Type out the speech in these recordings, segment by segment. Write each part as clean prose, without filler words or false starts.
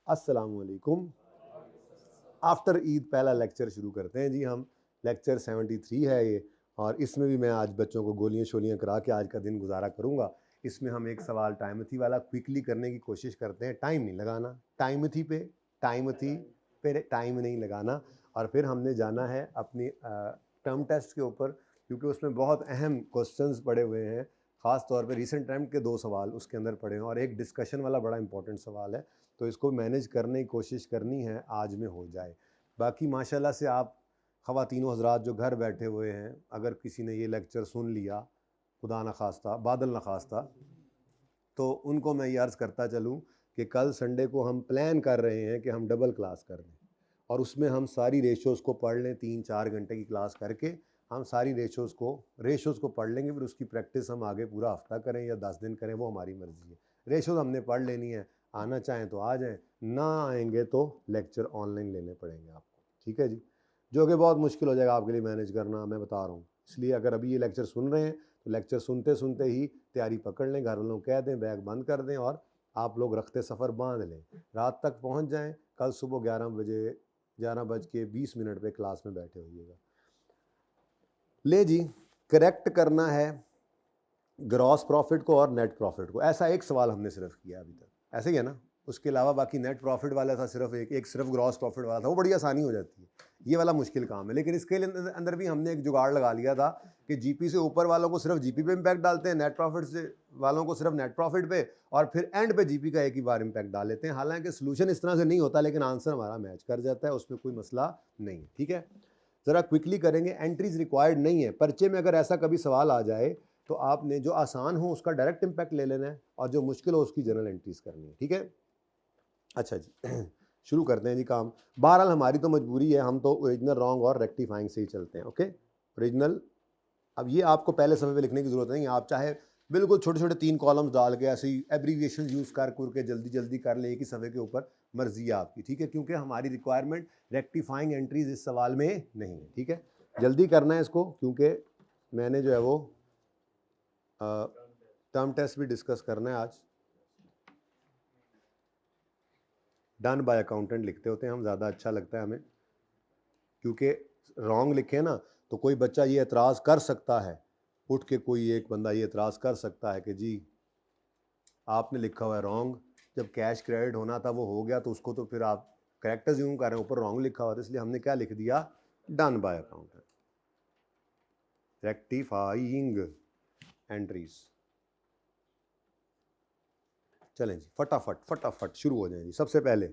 अस्सलामुअलैकुम। आफ्टर ईद पहला लेक्चर शुरू करते हैं जी हम। लेक्चर 73 है ये, और इसमें भी मैं आज बच्चों को गोलियां शोलियां करा के आज का दिन गुजारा करूंगा। इसमें हम एक सवाल टाइमथी वाला क्विकली करने की कोशिश करते हैं। टाइम नहीं लगाना, टाइमथी पे टाइम नहीं लगाना। और फिर हमने जाना है अपनी टर्म टेस्ट के ऊपर, क्योंकि उसमें बहुत अहम क्वेश्चंस पड़े हुए हैं। ख़ास तौर पे रीसेंट टाइम के 2 सवाल उसके अंदर पड़े हैं और एक डिस्कशन वाला बड़ा इंपॉर्टेंट सवाल है। तो इसको मैनेज करने की कोशिश करनी है, आज में हो जाए। बाकी माशाल्लाह से आप ख़वातीनो हज़रात जो घर बैठे हुए हैं, अगर किसी ने ये लेक्चर सुन लिया, खुदा न खास्ता बादल न खास्ता, तो उनको मैं ये अर्ज़ करता चलूँ कि कल संडे को हम प्लान कर रहे हैं कि हम डबल क्लास कर लें और उसमें हम सारी रेशोज़ को पढ़ लें। 3-4 घंटे की क्लास करके हम सारी रेशोज़ को पढ़ लेंगे। फिर उसकी प्रैक्टिस हम आगे पूरा हफ्ता करें या 10 दिन करें, वो हमारी मर्ज़ी है। रेशोज़ हमने पढ़ लेनी है, आना चाहें तो आ जाएं, ना आएंगे तो लेक्चर ऑनलाइन लेने पड़ेंगे आपको, ठीक है जी। जो कि बहुत मुश्किल हो जाएगा आपके लिए मैनेज करना, मैं बता रहा हूँ। इसलिए अगर अभी ये लेक्चर सुन रहे हैं तो लेक्चर सुनते सुनते ही तैयारी पकड़ लें, घर वालों को कह दें बैग बंद कर दें और आप लोग रखते सफ़र बांध लें, रात तक पहुँच जाएँ। कल सुबह 11:20 पे क्लास में बैठे होइएगा। ले जी, करेक्ट करना है ग्रॉस प्रॉफिट को और नेट प्रॉफिट को। ऐसा एक सवाल हमने सिर्फ किया अभी तक, ऐसे ही है ना। उसके अलावा बाकी नेट प्रॉफिट वाला था सिर्फ एक सिर्फ ग्रॉस प्रॉफिट वाला था, वो बड़ी आसानी हो जाती है। ये वाला मुश्किल काम है, लेकिन इसके अंदर भी हमने एक जुगाड़ लगा लिया था कि जीपी से ऊपर वालों को सिर्फ जीपी पे इम्पैक्ट डालते हैं, नेट प्रॉफिट से वालों को सिर्फ नेट प्रॉफिट पे, और फिर एंड पे जीपी का एक ही बार इम्पैक्ट डाल लेते हैं। हालांकि सोल्यूशन इस तरह से नहीं होता, लेकिन आंसर हमारा मैच कर जाता है, उसमें कोई मसला नहीं, ठीक है। ज़रा क्विकली करेंगे, एंट्रीज रिक्वायर्ड नहीं है। पर्चे में अगर ऐसा कभी सवाल आ जाए तो आपने जो आसान हो उसका डायरेक्ट इम्पैक्ट ले लेना है और जो मुश्किल हो उसकी जनरल एंट्रीज करनी है, ठीक है। अच्छा जी शुरू करते हैं जी काम। बहरहाल हमारी तो मजबूरी है, हम तो ओरिजिनल, रॉन्ग और रेक्टिफाइंग से ही चलते हैं। Okay, original. अब ये आपको पहले सफ़े पे लिखने की ज़रूरत नहीं है, आप चाहे बिल्कुल छोटे छोटे 3 कॉलम्स डाल के ऐसे ही एब्रीविएशन यूज़ कर के जल्दी जल्दी कर ले एक ही सफ़े के ऊपर, मर्जी है आपकी, ठीक है। क्योंकि हमारी रिक्वायरमेंट रेक्टिफाइंग एंट्रीज इस सवाल में नहीं है, ठीक है। जल्दी करना है इसको, क्योंकि मैंने जो है वो टर्म टेस्ट भी डिस्कस करना है आज। डन बाय अकाउंटेंट लिखते होते हैं हम, ज़्यादा अच्छा लगता है हमें, क्योंकि रॉन्ग लिखे ना तो कोई बच्चा ये एतराज़ कर सकता है, उठ के कोई एक बंदा ये एतराज़ कर सकता है कि जी आपने लिखा हुआ है रॉन्ग, जब कैश क्रेडिट होना था वो हो गया, तो उसको तो फिर आप करेक्ट यूँ कर रहे हैं, ऊपर रॉन्ग लिखा हुआ था। इसलिए हमने क्या लिख दिया, done by accountant, rectifying entries. चलें जी, फटाफट फटाफट शुरू हो जाए जी। सबसे पहले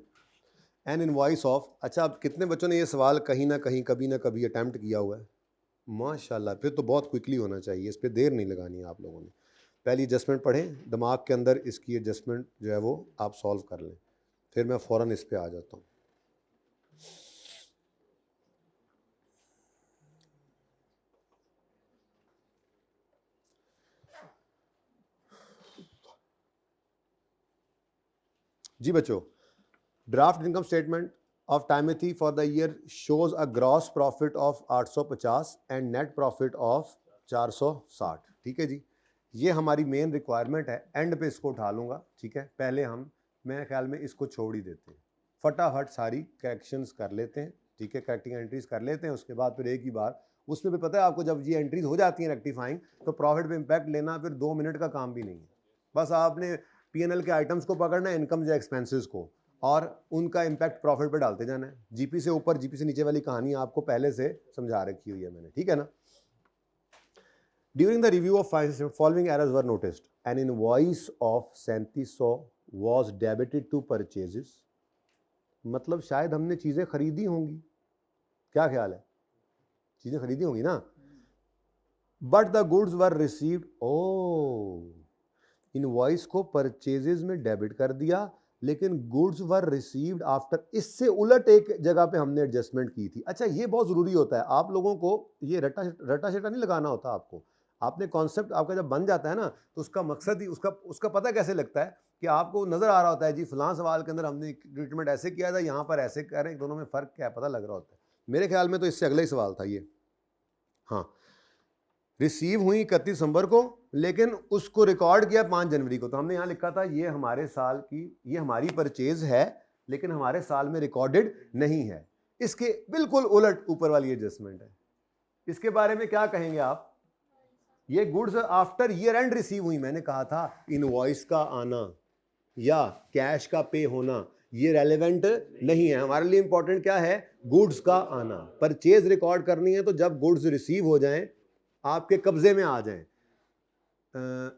एन इनवॉइस ऑफ, अच्छा अब कितने बच्चों ने ये सवाल कहीं ना कहीं कभी ना कभी अटैम्प्ट किया हुआ है? माशाल्लाह, फिर तो बहुत क्विकली होना चाहिए, इस पर देर नहीं लगानी है आप लोगों ने। पहली एडजस्टमेंट पढ़ें, दिमाग के अंदर इसकी एडजस्टमेंट जो है वो आप सॉल्व कर लें, फिर मैं फ़ौरन इस पर आ जाता हूँ। जी बच्चों, draft income statement of Timothy for the year shows a gross profit of 850 and net profit of 460, ठीक है जी। ये हमारी मेन रिक्वायरमेंट है, एंड पे इसको उठा लूँगा, ठीक है। पहले हम, मेरे ख्याल में इसको छोड़ ही देते हैं, फटाफट सारी करेक्शंस कर लेते हैं, ठीक है। करेक्टिंग एंट्रीज कर लेते हैं, उसके बाद फिर एक ही बार उसमें भी पता है आपको, जब ये एंट्रीज हो जाती हैं रेक्टिफाइंग, तो प्रॉफिट पे इम्पैक्ट लेना फिर 2 मिनट का काम भी नहीं है। बस आपने पीएनएल के आइटम्स को पकड़ना है, इनकम या एक्सपेंसेस को, और उनका इम्पैक्ट प्रॉफिट पे डालते जाना है। जीपी से ऊपर जीपी से नीचे वाली कहानी आपको पहले से समझा रखी हुई है मैंने, ठीक है ना। During the review of finances, following errors were noticed. An invoice of 3700 was debited to purchases. मतलब शायद हमने चीज़ें खरीदी होंगी, क्या ख्याल है, चीज़ें खरीदी होंगी ना। But the goods were received, oh, invoice को परचेजेस में डेबिट कर दिया, लेकिन गुड्स वर रिसीव्ड आफ्टर, इससे उलट एक जगह पे हमने एडजस्टमेंट की थी। अच्छा, ये बहुत ज़रूरी होता है, आप लोगों को ये रटा शेटा नहीं लगाना होता आपको। आपने कॉन्सेप्ट आपका जब बन जाता है ना, तो उसका मकसद ही उसका पता कैसे लगता है कि आपको नज़र आ रहा होता है जी फलां सवाल के अंदर हमने ट्रीटमेंट ऐसे किया था, यहाँ पर ऐसे कर रहे हैं, दोनों में फ़र्क क्या है पता लग रहा होता है। मेरे ख्याल में तो इससे अगला ही सवाल था ये, हाँ। रिसीव हुई 31 दिसंबर को, लेकिन उसको रिकॉर्ड किया 5 जनवरी को। तो हमने यहाँ लिखा था ये हमारे साल की, ये हमारी परचेज है, लेकिन हमारे साल में रिकॉर्डेड नहीं है। इसके बिल्कुल उलट ऊपर वाली एडजस्टमेंट है। इसके बारे में क्या कहेंगे आप? ये goods after year and receive हुई, मैंने कहा था इनवॉइस का आना या कैश का पे होना ये रेलेवेंट नहीं है। हमारे लिए इंपॉर्टेंट क्या है? गुड्स का आना। परचेज रिकॉर्ड करनी है तो जब गुड्स रिसीव हो जाएं, आपके कब्जे में आ जाएं।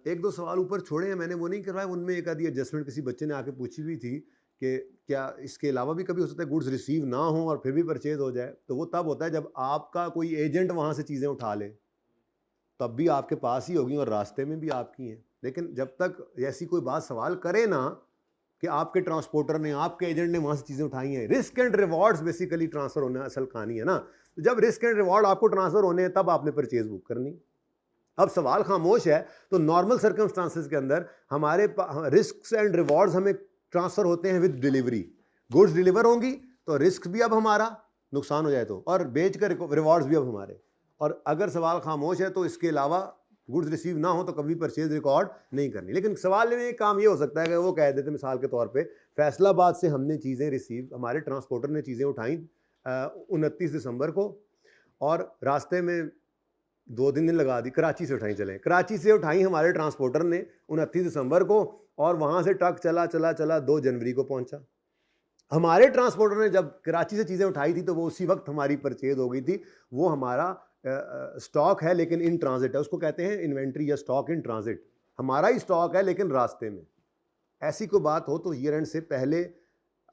एक दो सवाल ऊपर छोड़े हैं मैंने, वो नहीं करवाए, उनमें एक आधी एडजस्टमेंट किसी बच्चे ने आके पूछी भी थी कि क्या इसके अलावा भी कभी हो सकता है गुड्स रिसीव ना हो और फिर भी परचेज हो जाए? तो वो तब होता है जब आपका कोई एजेंट वहाँ से चीज़ें उठा ले, तब भी आपके पास ही होगी और रास्ते में भी आपकी हैं। लेकिन जब तक ऐसी कोई बात सवाल करे ना कि आपके ट्रांसपोर्टर ने, आपके एजेंट ने वहाँ से चीज़ें उठाई हैं, risk and rewards basically transfer होना असल कहानी है ना। तो जब रिस्क एंड रिवॉर्ड आपको ट्रांसफ़र होने हैं तब आपने परचेज बुक करनी। अब सवाल खामोश है, तो नॉर्मल सर्कमस्टांसेस के अंदर हमारे रिस्क एंड रिवॉर्ड्स हमें ट्रांसफ़र होते हैं विद डिलीवरी। गुड्स डिलीवर होंगी तो रिस्क भी अब हमारा, नुकसान हो जाए तो, और बेच कर रिवॉर्ड्स भी अब हमारे। और अगर सवाल खामोश है तो इसके अलावा गुड्स रिसीव ना हो तो कभी परचेज रिकॉर्ड नहीं करनी। लेकिन सवाल में एक काम ये हो सकता है कि वो कह देते मिसाल के तौर पे फैसलाबाद से हमने चीज़ें रिसीव, हमारे ट्रांसपोर्टर ने चीज़ें उठाई 29 दिसंबर को और रास्ते में 2-3 दिन लगा दी, कराची से उठाई, चलें कराची से उठाई हमारे ट्रांसपोर्टर ने 29 दिसंबर को और वहाँ से ट्रक चला चला चला 2 जनवरी को पहुँचा। हमारे ट्रांसपोर्टर ने जब कराची से चीज़ें उठाई थी तो वो उसी वक्त हमारी परचेज हो गई थी। वो हमारा स्टॉक है लेकिन इन ट्रांजिट है, उसको कहते हैं इन्वेंट्री या स्टॉक इन ट्रांजिट। हमारा ही स्टॉक है लेकिन रास्ते में। ऐसी कोई बात हो तो ईयर एंड से पहले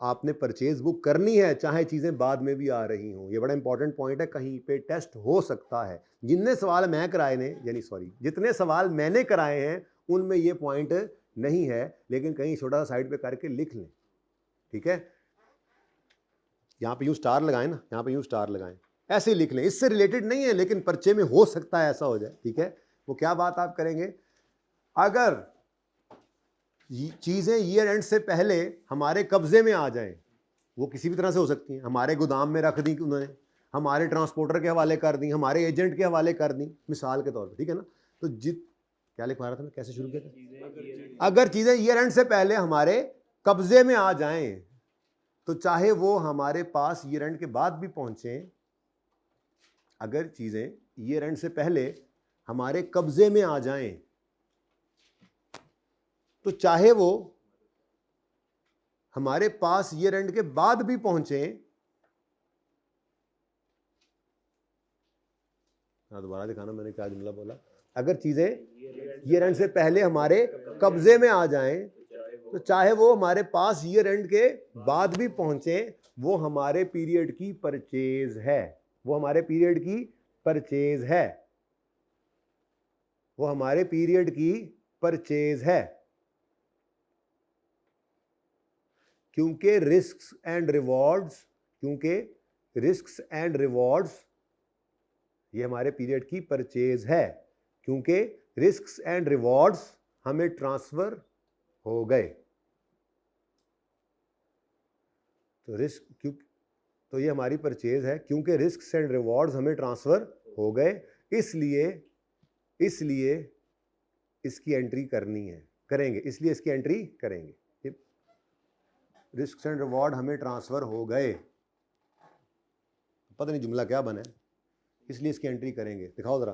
आपने परचेज बुक करनी है, चाहे चीज़ें बाद में भी आ रही हों। ये बड़ा इंपॉर्टेंट पॉइंट है, कहीं पे टेस्ट हो सकता है। जितने सवाल मैं कराए ने, यानी सॉरी, जितने सवाल मैंने कराए हैं उनमें ये पॉइंट नहीं है, लेकिन कहीं छोटा सा साइड पे करके लिख लें, ठीक है। यहाँ पे यूँ स्टार लगाएं ना, यहाँ पे यूँ स्टार लगाएं, ऐसे ही लिख लें। इससे रिलेटेड नहीं है लेकिन पर्चे में हो सकता है ऐसा हो जाए, ठीक है। वो क्या बात आप करेंगे? अगर चीज़ें ईयर एंड से पहले हमारे कब्जे में आ जाएं, वो किसी भी तरह से हो सकती हैं, हमारे गोदाम में रख दी उन्होंने, हमारे ट्रांसपोर्टर के हवाले कर दी, हमारे एजेंट के हवाले कर दी, मिसाल के तौर पर, ठीक है ना। तो क्या लिखवा रहा था मैं, कैसे शुरू किया था? अगर चीज़ें ईयर एंड से पहले हमारे कब्जे में आ जाएं तो चाहे वो हमारे पास ईयर एंड के बाद भी पहुंचे, अगर चीज़ें ईयर एंड से पहले हमारे कब्जे में आ जाएं तो चाहे वो हमारे पास ईयर एंड के बाद भी पहुंचे, दोबारा दिखाना मैंने क्या जुमला बोला, अगर चीज़ें ईयर एंड से पहले हमारे कब्जे में आ जाएं तो चाहे वो हमारे पास ईयर एंड के बाद भी पहुंचे, वो हमारे पीरियड की परचेज है, वो हमारे पीरियड की परचेज है, वो हमारे पीरियड की परचेज है। क्योंकि रिस्क्स एंड रिवॉर्ड्स ये हमारे पीरियड की परचेज है, क्योंकि रिस्क्स एंड रिवॉर्ड्स हमें ट्रांसफर हो गए। तो ये हमारी परचेज है क्योंकि रिस्क्स एंड रिवॉर्ड्स हमें ट्रांसफर हो गए, इसलिए इसकी एंट्री करनी है, करेंगे, इसलिए इसकी एंट्री करेंगे। रिस्क्स एंड रिवॉर्ड हमें ट्रांसफर हो गए, पता नहीं जुमला क्या बना है, इसलिए इसकी एंट्री करेंगे। दिखाओ जरा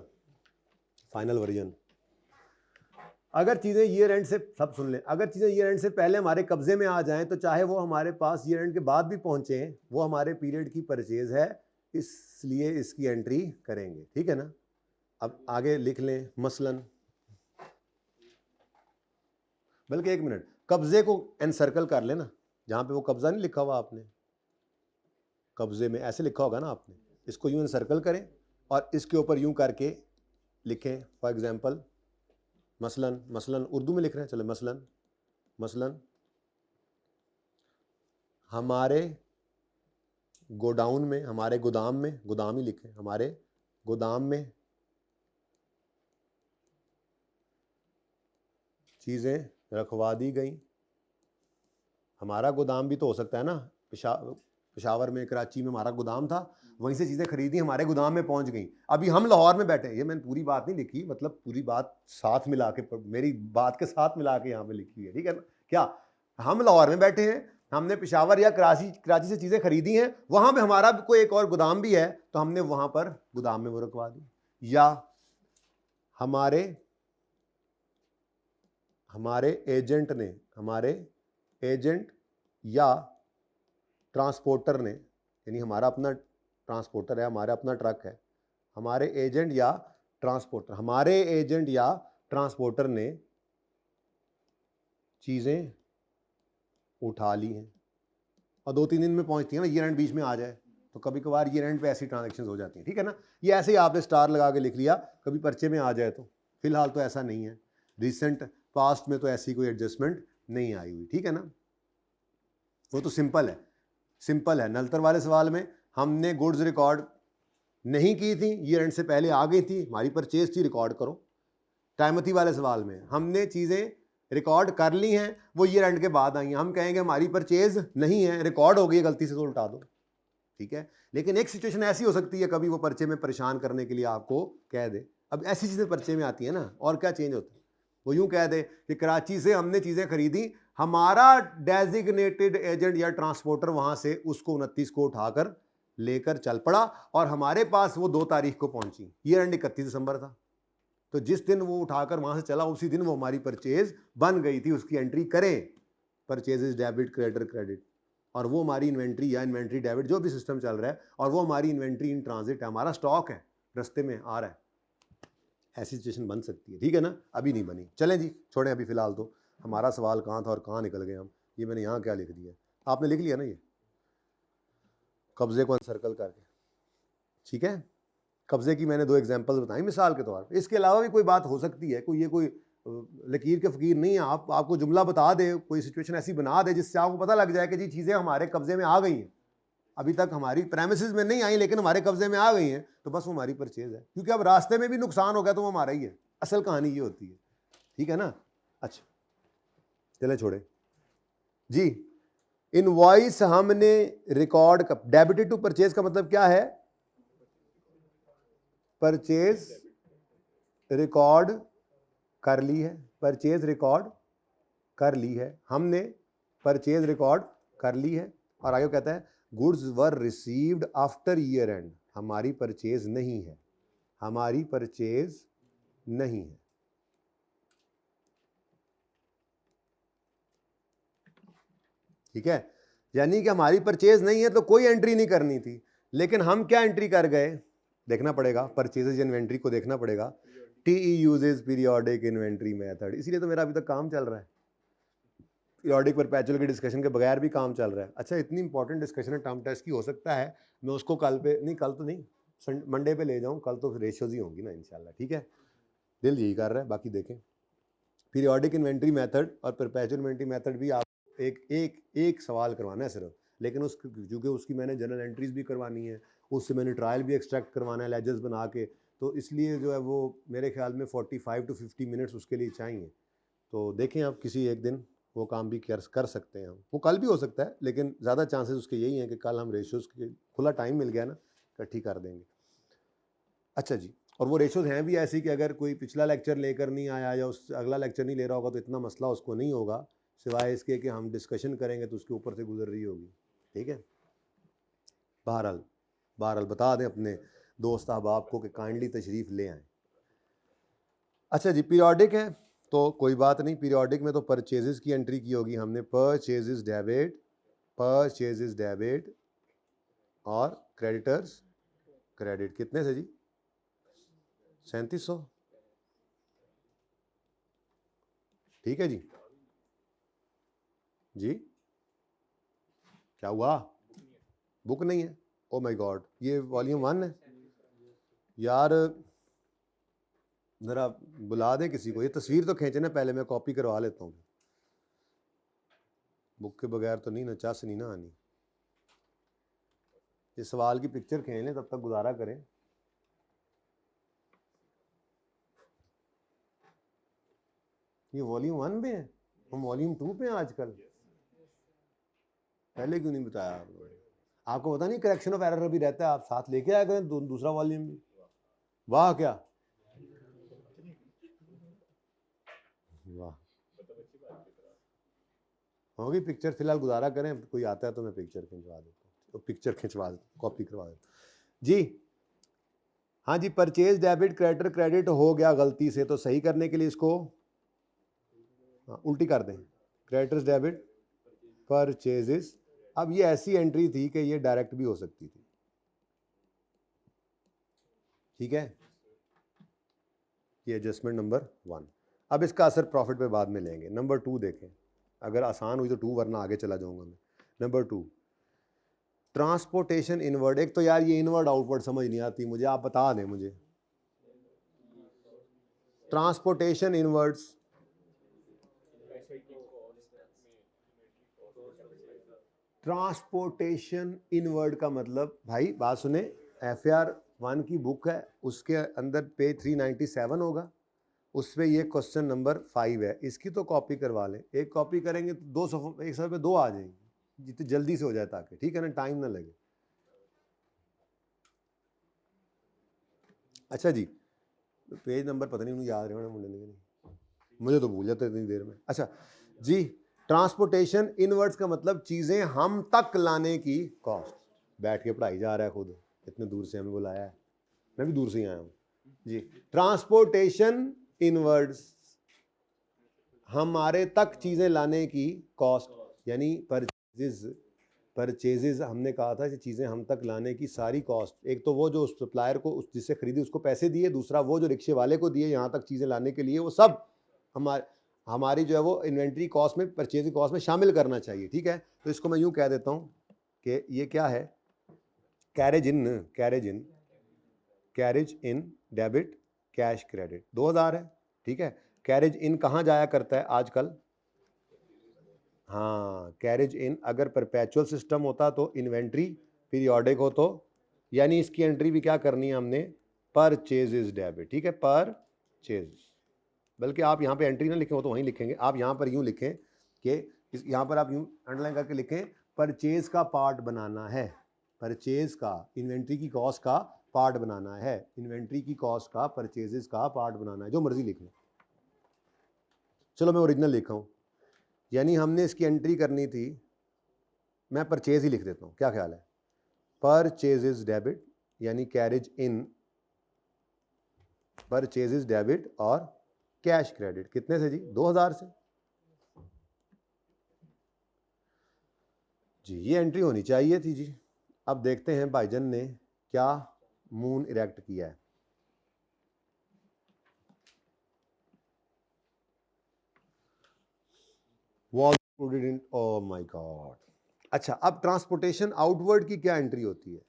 फाइनल वर्जन। अगर चीज़ें ईयर एंड से, सब सुन लें, अगर चीज़ें ईयर एंड से पहले हमारे कब्जे में आ जाएं तो चाहे वो हमारे पास ईयर एंड के बाद भी पहुंचे, वो हमारे पीरियड की परचेज है, इसलिए इसकी एंट्री करेंगे, ठीक है ना। अब आगे लिख लें, मसलन, बल्कि एक मिनट, कब्जे को एनसर्कल कर लेना, जहाँ पे वो कब्जा नहीं लिखा हुआ आपने, कब्जे में ऐसे लिखा होगा ना आपने, इसको यूँ एनसर्कल करें और इसके ऊपर यूँ करके लिखें। फॉर एग्जाम्पल मसलन उर्दू में लिख रहे हैं, चलो मसलन हमारे गोडाउन में, हमारे गोदाम ही लिखें, हमारे गोदाम में चीज़ें रखवा दी गई। हमारा गोदाम भी तो हो सकता है ना, पेशावर में, कराची में हमारा गोदाम था, वहीं से चीज़ें खरीदी, हमारे गोदाम में पहुंच गई। अभी हम लाहौर में बैठे, ये मैंने पूरी बात नहीं लिखी, मतलब पूरी बात साथ मिला के, मेरी बात के साथ मिला के यहाँ पे लिखी है, ठीक है ना। क्या हम लाहौर में बैठे हैं, हमने पेशावर या कराची से चीज़ें खरीदी हैं, वहाँ पे हमारा कोई एक और गोदाम भी है, तो हमने वहाँ पर गोदाम में वो रखवा दी। या हमारे एजेंट या ट्रांसपोर्टर ने, यानी हमारा अपना ट्रांसपोर्टर है, हमारा अपना ट्रक है, हमारे एजेंट या ट्रांसपोर्टर ने चीज़ें उठा ली हैं और 2-3 दिन में पहुंचती हैं ना, ईयर एंड बीच में आ जाए तो कभी कभार ईयर एंड पे ऐसी ट्रांजैक्शंस हो जाती हैं, ठीक है ना। ये ऐसे ही आपने स्टार लगा के लिख लिया, कभी पर्चे में आ जाए तो। फिलहाल तो ऐसा नहीं है, रिसेंट पास्ट में तो ऐसी कोई एडजस्टमेंट नहीं आई हुई, ठीक है ना। वो तो सिंपल है। नलतर वाले सवाल में हमने गुड्स रिकॉर्ड नहीं की थी, ईयर एंड से पहले आ गई थी, हमारी परचेज थी, रिकॉर्ड करो। टाइमथी वाले सवाल में हमने चीज़ें रिकॉर्ड कर ली हैं, वो ईयर एंड के बाद आई हैं, हम कहेंगे हमारी परचेज नहीं है, रिकॉर्ड हो गई, गलती से तो उल्टा दो, ठीक है। लेकिन एक सिचुएशन ऐसी हो सकती है, कभी वो पर्चे में परेशान करने के लिए आपको कह दे, अब ऐसी चीज़ें पर्चे में आती है ना, और क्या चेंज होता है, वो यूँ कह दे कि कराची से हमने चीज़ें खरीदी, हमारा डेजिग्नेटेड एजेंट या ट्रांसपोर्टर वहाँ से उसको 29 को उठाकर लेकर चल पड़ा और हमारे पास वो 2 तारीख को पहुँची, ईयर एंड 31 दिसंबर था, तो जिस दिन वो उठाकर वहाँ से चला उसी दिन वो हमारी परचेज बन गई थी, उसकी एंट्री करें, परचेजेज डेबिट क्रेडिट, और वो हमारी इन्वेंट्री या इन्वेंट्री डेबिट जो भी सिस्टम चल रहा है, और वो हमारी इन्वेंट्री इन ट्रांजिट है, हमारा स्टॉक है, रास्ते में आ रहा है। ऐसी सिचुएशन बन सकती है, ठीक है ना। अभी नहीं बनी, चलें जी, छोड़ें अभी फ़िलहाल तो। हमारा सवाल कहाँ था और कहाँ निकल गए हम, ये मैंने यहाँ क्या लिख दिया, आपने लिख लिया ना, ये कब्जे को अनसर्कल करके, ठीक है। कब्जे की मैंने 2 एग्जांपल्स बताई मिसाल के तौर पे, इसके अलावा भी कोई बात हो सकती है, कोई लकीर के फ़कीर नहीं है, आपको जुमला बता दे, कोई सिचुएशन ऐसी बना दे जिससे आपको पता लग जाए कि जी चीज़ें हमारे कब्जे में आ गई हैं, अभी तक हमारी प्रेमिसेस में नहीं आई लेकिन हमारे कब्जे में आ गई हैं, तो बस वो हमारी परचेज है, क्योंकि अब रास्ते में भी नुकसान हो गया तो वो हमारा ही है। असल कहानी ये होती है, ठीक है ना। अच्छा चले छोड़े जी। इनवॉइस हमने रिकॉर्ड, डेबिटेड टू परचेज का मतलब क्या है, परचेज रिकॉर्ड कर ली है, परचेज रिकॉर्ड कर ली है, हमने परचेज रिकॉर्ड कर ली है। और आगे कहता है goods were received after year and, हमारी परचेज नहीं है, हमारी परचेज नहीं है, ठीक है। यानी कि हमारी परचेज नहीं है तो कोई एंट्री नहीं करनी थी, लेकिन हम क्या एंट्री कर गए, देखना पड़ेगा, परचेजेज इन्वेंट्री को देखना पड़ेगा। TE uses periodic inventory method, इसीलिए तो मेरा अभी तक काम चल रहा है, पीरियोडिक परपेचुअल के डिस्कशन के बगैर भी काम चल रहा है। अच्छा इतनी इंपॉर्टेंट डिस्कशन है टर्म टेस्ट की, हो सकता है मैं उसको कल तो नहीं मंडे पे ले जाऊँ, कल तो रेशियोज ही होंगी ना इंशाल्लाह, ठीक है। दिल यही कर रहा है, बाकी देखें। पीरियोडिक इन्वेंट्री मेथड और परपेचुअल इन्वेंट्री मेथड भी आप एक सवाल करवाना है सिर्फ, लेकिन क्योंकि उसकी मैंने जनरल एंट्रीज भी करवानी है, उससे मैंने ट्रायल भी एक्सट्रैक्ट करवाना है लेजर्स बना के, तो इसलिए जो है वो मेरे ख्याल में 45 to 50 मिनट्स उसके लिए चाहिए। तो देखें आप किसी एक दिन वो काम भी कर सकते हैं, वो कल भी हो सकता है, लेकिन ज़्यादा चांसेस उसके यही हैं कि कल हम रेशियोज़ के खुला टाइम मिल गया ना, इकट्ठी कर देंगे। अच्छा जी, और वो रेशियोज़ हैं भी ऐसी कि अगर कोई पिछला लेक्चर लेकर नहीं आया या उस अगला लेक्चर नहीं ले रहा होगा तो इतना मसला उसको नहीं होगा, सिवाय इसके कि हम डिस्कशन करेंगे तो उसके ऊपर से गुजर रही होगी, ठीक है। बहरहाल बता दें अपने दोस्त अहबाब को कि काइंडली तशरीफ़ ले आएँ। अच्छा जी, पीरियोडिक है तो कोई बात नहीं, पीरियोडिक में तो परचेजेस की एंट्री की होगी हमने, परचेजेस डेबिट और क्रेडिटर्स क्रेडिट, कितने से जी, 3700, ठीक है जी। जी क्या हुआ, बुक नहीं है, ओ माय गॉड, ये वॉल्यूम 1 है यार, ज़रा बुला दें किसी को, ये तस्वीर तो खींचे ना पहले, मैं कॉपी करवा लेता हूँ, बुक के बगैर तो नहीं ना, चास नहीं ना आनी। ये सवाल की पिक्चर खींच लें, तब तक गुजारा करें। ये वॉल्यूम 1 पे है, हम वॉल्यूम 2 पे हैं आजकल, पहले क्यों नहीं बताया आप लोगों ने? आपको पता नहीं करेक्शन ऑफ एरर भी रहता है, आप साथ लेके आए करें दूसरा वॉल्यूम भी। वाह क्या वाह, होगी पिक्चर, फिलहाल गुजारा करें, कोई आता है तो मैं पिक्चर खिंचवा देता हूँ, तो पिक्चर खिंचवा कॉपी करवा देता हूँ जी। हाँ जी, परचेज डेबिट क्रेडिटर क्रेडिट हो गया गलती से, तो सही करने के लिए इसको उल्टी कर दें, क्रेडिटर्स डेबिट परचेजेस। अब ये ऐसी एंट्री थी कि ये डायरेक्ट भी हो सकती थी, ठीक है, ये एडजस्टमेंट नंबर 1। अब इसका असर प्रॉफिट पे बाद में लेंगे। नंबर 2 देखें, अगर आसान हुई तो 2, वरना आगे चला जाऊंगा मैं। Number 2, transportation inward. एक तो यार ये इनवर्ड आउटवर्ड समझ नहीं आती मुझे, आप बता दें मुझे। ट्रांसपोर्टेशन इनवर्ड्स, ट्रांसपोर्टेशन इनवर्ड का मतलब, भाई बात सुने, FAR 1 की बुक है, उसके अंदर पेज 397 होगा, उस पर ये क्वेश्चन नंबर 5 है। इसकी तो कॉपी करवा लें, एक कॉपी करेंगे तो 2 सफ़े, एक सफ़े पे 2 आ जाएंगी, जितनी जल्दी से हो जाए ताकि, ठीक है ना, टाइम ना लगे। अच्छा जी, पेज नंबर पता नहीं मुझे याद रहना मुझे नहीं, मुझे तो भूल जाते इतनी देर में। अच्छा जी, ट्रांसपोर्टेशन इनवर्ड्स का मतलब चीज़ें हम तक लाने की कॉस्ट। बैठ के पढ़ाई जा रहा है खुद, इतने दूर से हमें बुलाया है, मैं भी दूर से ही आया हूँ जी। ट्रांसपोर्टेशन इनवर्ड्स, हमारे तक चीज़ें लाने की कॉस्ट, यानी परचेजेस हमने कहा था कि चीज़ें हम तक लाने की सारी कॉस्ट। एक तो वो जो उस सप्लायर को जिससे खरीदी उसको पैसे दिए, दूसरा वो जो रिक्शे वाले को दिए यहाँ तक चीज़ें लाने के लिए, वो सब हमारी जो है वो इन्वेंट्री कॉस्ट में, परचेजिंग कॉस्ट में शामिल करना चाहिए, ठीक है। तो इसको मैं यूँ कह देता हूँ कि ये क्या है, carriage in debit cash credit 2000 है, ठीक है। कैरेज इन कहाँ जाया करता है आजकल? हाँ, कैरेज इन अगर परपेचुअल सिस्टम होता तो इन्वेंट्री, पीरियोडिक हो तो, यानी इसकी एंट्री भी क्या करनी है हमने, परचेजेस डेबिट, ठीक है, परचेज। बल्कि आप यहाँ पे एंट्री ना लिखें, वो तो वहीं लिखेंगे, आप यहाँ पर यूँ लिखें कि यहाँ पर आप यूँ अंडरलाइन करके लिखें, परचेज का पार्ट बनाना है, परचेज का, इन्वेंट्री की कॉस्ट का पार्ट बनाना है, इन्वेंट्री की कॉस्ट का परचेजेस का पार्ट बनाना है, जो मर्जी लिख लें। चलो मैं ओरिजिनल लिखा हूँ, यानी हमने इसकी एंट्री करनी थी, मैं परचेज ही लिख देता हूँ, क्या ख्याल है, परचेजेस डेबिट, यानी कैरेज इन परचेजेस डेबिट और कैश क्रेडिट, कितने से जी, 2000 से जी, ये एंट्री होनी चाहिए थी जी। अब देखते हैं भाईजन ने क्या मून इरेक्ट किया है। Wall included in, oh my God. अच्छा, अब ट्रांसपोर्टेशन आउटवर्ड की क्या एंट्री होती है,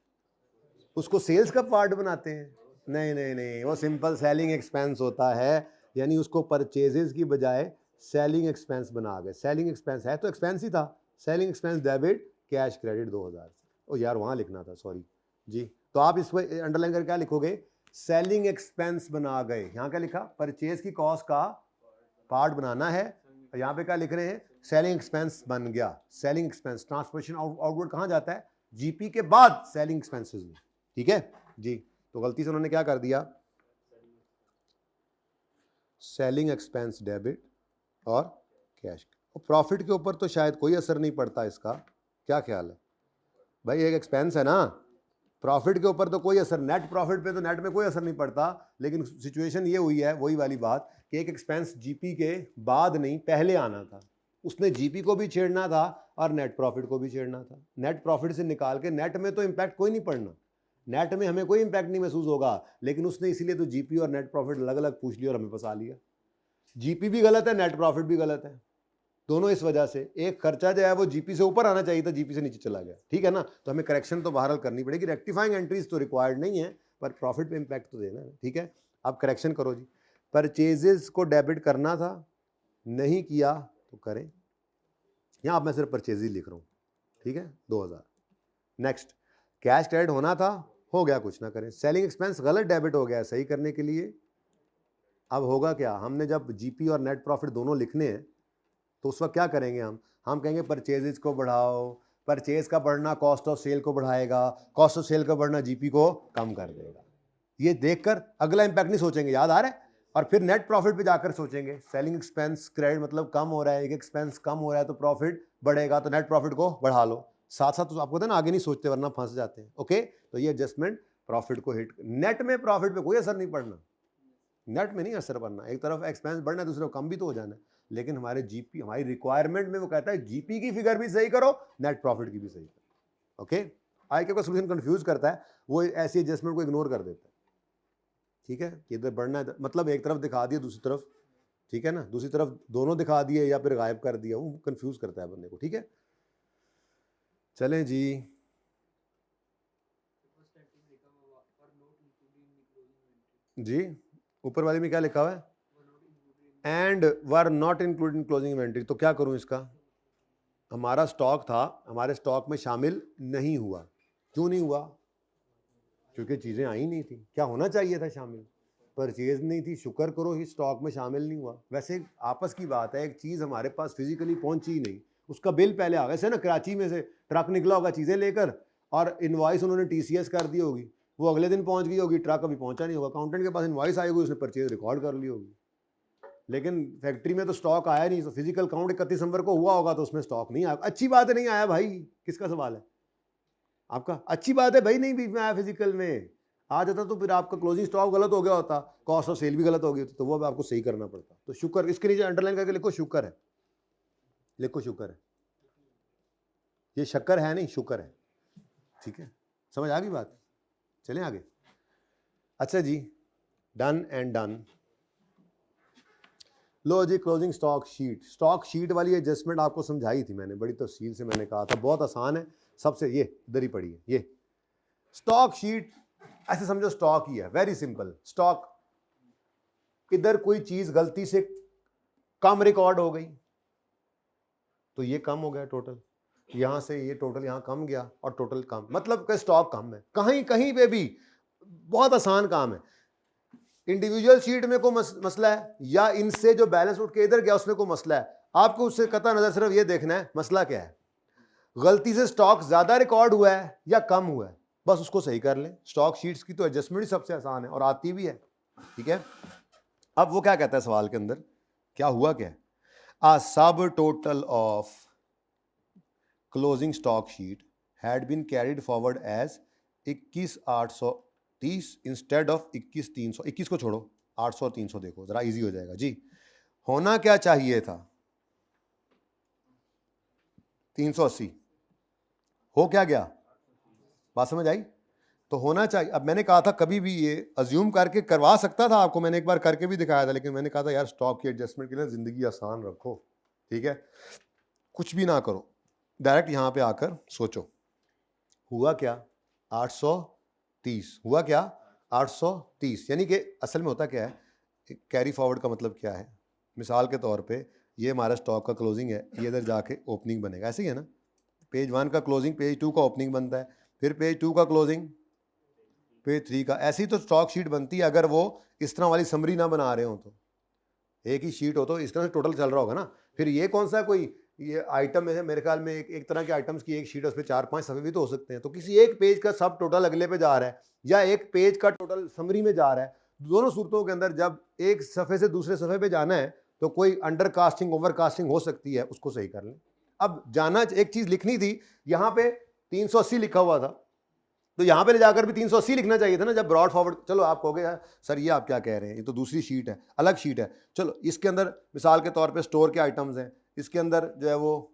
उसको सेल्स का पार्ट बनाते हैं? नहीं नहीं नहीं, वो सिंपल सेलिंग एक्सपेंस होता है, यानी उसको परचेजेस की बजाय सेलिंग एक्सपेंस बना गए। सेलिंग एक्सपेंस है तो एक्सपेंस ही था, selling expense debit cash credit 2000 से। ओ यार वहाँ लिखना था, सॉरी जी। तो आप इस पर अंडरलाइन करके क्या लिखोगे, सेलिंग एक्सपेंस बना गए, यहाँ क्या लिखा, परचेज की कॉस्ट का पार्ट बनाना है, यहाँ पे क्या लिख रहे हैं, सेलिंग एक्सपेंस बन गया। सेलिंग एक्सपेंस, ट्रांसपोर्टेशन आउटवर्ड कहाँ जाता है, जीपी के बाद सेलिंग एक्सपेंसेस में, ठीक है जी। तो गलती से उन्होंने क्या कर दिया, सेलिंग एक्सपेंस डेबिट और कैश। प्रॉफिट के ऊपर तो शायद कोई असर नहीं पड़ता इसका, क्या ख्याल है भाई, एक एक्सपेंस है ना, प्रॉफिट के ऊपर तो कोई असर, नेट प्रॉफिट पे तो नेट में कोई असर नहीं पड़ता। लेकिन सिचुएशन ये हुई है, वही वाली बात कि एक एक्सपेंस जीपी के बाद नहीं पहले आना था, उसने जीपी को भी छेड़ना था और नेट प्रॉफिट को भी छेड़ना था। नेट प्रॉफिट से निकाल के नेट में तो इम्पैक्ट कोई नहीं पड़ना, नेट में हमें कोई इम्पैक्ट नहीं महसूस होगा, लेकिन उसने इसीलिए तो जीपी और नेट प्रॉफिट अलग अलग पूछ लिया और हमें फंसा लिया। जीपी भी गलत है, नेट प्रॉफिट भी गलत है, दोनों इस वजह से। एक खर्चा जो है वो जीपी से ऊपर आना चाहिए था, जीपी से नीचे चला गया, ठीक है ना। तो हमें करेक्शन तो बहरहाल करनी पड़ेगी, रेक्टिफाइंग एंट्रीज तो रिक्वायर्ड नहीं है, पर प्रॉफिट पे इम्पैक्ट तो देना है, ठीक है। आप करेक्शन करो जी, परचेजेस को डेबिट करना था, नहीं किया तो करें, यहाँ आप मैं सिर्फ परचेज ही लिख रहा हूँ, ठीक है, 2000। नेक्स्ट, कैश क्रेडिट होना था, हो गया, कुछ ना करें। सेलिंग एक्सपेंस गलत डेबिट हो गया, सही करने के लिए अब होगा क्या, हमने जब जीपी और नेट प्रॉफिट दोनों लिखने हैं तो उस वक्त क्या करेंगे, हम कहेंगे परचेजेस को बढ़ाओ, परचेज का बढ़ना कॉस्ट ऑफ सेल को बढ़ाएगा, कॉस्ट ऑफ सेल का बढ़ना जीपी को कम कर देगा। ये देखकर अगला इंपैक्ट नहीं सोचेंगे, याद आ रहा है, और फिर नेट प्रॉफिट पे जाकर सोचेंगे। सेलिंग एक्सपेंस क्रेडिट मतलब कम हो रहा है, एक एक्सपेंस कम हो रहा है तो प्रॉफिट बढ़ेगा तो नेट प्रॉफिट को बढ़ा लो, साथ साथ तो आपको पता है ना आगे नहीं सोचते वरना फंस जाते हैं। ओके, तो ये एडजस्टमेंट प्रॉफिट को हिट, नेट में प्रॉफिट पे कोई असर नहीं पड़ना, नेट में नहीं असर पड़ना, एक तरफ एक्सपेंस बढ़ना है दूसरी तरफ कम भी तो हो जाना है, लेकिन हमारे जीपी हमारी रिक्वायरमेंट में वो कहता है जीपी की फिगर भी सही करो, नेट प्रॉफिट की भी सही करो। ओके, आई का सोल्यूशन कंफ्यूज करता है, वो ऐसी एडजस्टमेंट को इग्नोर कर देता है। ठीक है, कि इधर बढ़ना है मतलब एक तरफ दिखा दिया दूसरी तरफ, ठीक है ना, दूसरी तरफ दोनों दिखा दिए या फिर गायब कर दिया, वो कंफ्यूज करता है बंदे को। ठीक है, चलें जी, जी ऊपर वाले में क्या लिखा हुआ है, and were not including closing inventory. तो क्या करूं इसका, हमारा स्टॉक था, हमारे स्टॉक में शामिल नहीं हुआ, क्यों नहीं हुआ, क्योंकि चीजें आई नहीं थी, क्या होना चाहिए था शामिल, परचेज नहीं थी, शुक्र करो ही स्टॉक में शामिल नहीं हुआ। वैसे आपस की बात है, एक चीज हमारे पास फिजिकली पहुंची ही नहीं, उसका बिल पहले आ गया, जैसे ना कराची में से ट्रक निकला होगा चीजें लेकर और इनवॉइस उन्होंने टीसीएस कर दी होगी, वो अगले दिन पहुंच गई होगी, ट्रक अभी पहुंचा नहीं होगा, अकाउंटेंट के पास इनवॉइस आई होगी, उसने परचेज रिकॉर्ड कर ली होगी, लेकिन फैक्ट्री में तो स्टॉक आया नहीं, तो फिजिकल काउंट 31 दिसंबर को हुआ होगा तो उसमें स्टॉक नहीं आया। अच्छी बात है नहीं आया भाई, किसका सवाल है आपका, अच्छी बात है भाई नहीं बीच में आया, फिजिकल में आ जाता तो फिर आपका क्लोजिंग स्टॉक गलत हो गया होता, कॉस्ट ऑफ सेल भी गलत हो गई होती, तो वो आपको सही करना पड़ता। तो शुक्र, इसके नीचे अंडरलाइन करके लिखो शुक्र है, लिखो शुक्र है, ये शक्कर है नहीं शुक्र है। ठीक है, समझ आ गई बात, चलें आगे। अच्छा जी, डन एंड डन। लो जी, closing stock sheet, stock sheet वाली एडजस्टमेंट आपको समझाई थी मैंने, बड़ी तफसील से मैंने कहा था, बहुत आसान है सबसे, ये इधर ही पड़ी है, ये स्टॉक शीट ऐसे समझो स्टॉक ही है, वेरी सिंपल। स्टॉक, इधर कोई चीज गलती से कम रिकॉर्ड हो गई तो ये कम हो गया टोटल, यहां से ये टोटल यहां कम गया और टोटल कम, मतलब कि स्टॉक कम है, कहीं कहीं पे भी बहुत आसान काम है। इंडिविजुअल शीट में कोई मसला है या इनसे जो बैलेंस उठ के इधर गया उसमें कोई मसला है, आपको उससे कतई नजर सिर्फ ये देखना है मसला क्या है, गलती से स्टॉक ज्यादा रिकॉर्ड हुआ है या कम हुआ है, बस उसको सही कर लें। स्टॉक शीट्स की तो एडजस्टमेंट ही सबसे आसान है और आती भी है। ठीक है, अब वो क्या कहता है सवाल के अंदर, क्या हुआ क्या है, आ सब total of closing stock sheet had been carried forward as 21,830 instead of 21,300, 21 को छोड़ो 800 और 300 देखो जरा इजी हो जाएगा जी। होना क्या चाहिए था 380, हो क्या गया, बात समझ आई, तो होना चाहिए। अब मैंने कहा था कभी भी ये अज्यूम करके करवा सकता था आपको, मैंने एक बार करके भी दिखाया था, लेकिन मैंने कहा था यार स्टॉक की एडजस्टमेंट के लिए जिंदगी आसान रखो, ठीक है, कुछ भी ना करो, डायरेक्ट यहां पे आकर सोचो हुआ क्या 830, हुआ क्या 830, यानी कि असल में होता क्या है, कैरी फॉरवर्ड का मतलब क्या है, मिसाल के तौर पे ये हमारा स्टॉक का क्लोजिंग है, ये इधर जाके ओपनिंग बनेगा, ऐसे ही है ना, पेज 1 का क्लोजिंग पेज 2 का ओपनिंग बनता है, फिर पेज 2 का क्लोजिंग पेज 3 का, ऐसी तो स्टॉक शीट बनती है। अगर वो इस तरह वाली समरी ना बना रहे हो तो, एक ही शीट हो तो इस तरह से टोटल चल रहा होगा ना, फिर ये कौन सा कोई ये आइटम है, मेरे ख्याल में एक तरह के आइटम्स की एक शीट है, उस पर 4-5 सफ़े भी तो हो सकते हैं, तो किसी एक पेज का सब टोटल अगले पे जा रहा है या एक पेज का टोटल समरी में जा रहा है, दोनों सूरतों के अंदर जब एक सफ़े से दूसरे सफ़े पे जाना है तो कोई अंडर कास्टिंग ओवर कास्टिंग हो सकती है, उसको सही कर लें। अब जाना, एक चीज़ लिखनी थी, यहाँ पे 380 लिखा हुआ था, तो यहां पे ले जाकर भी 380 लिखना चाहिए था ना, जब ब्रॉड फॉरवर्ड। चलो आप कहोगे यार सर ये आप क्या कह रहे हैं, ये तो दूसरी शीट है, अलग शीट है, चलो इसके अंदर मिसाल के तौर पे स्टोर के आइटम्स हैं, इसके अंदर जो है वो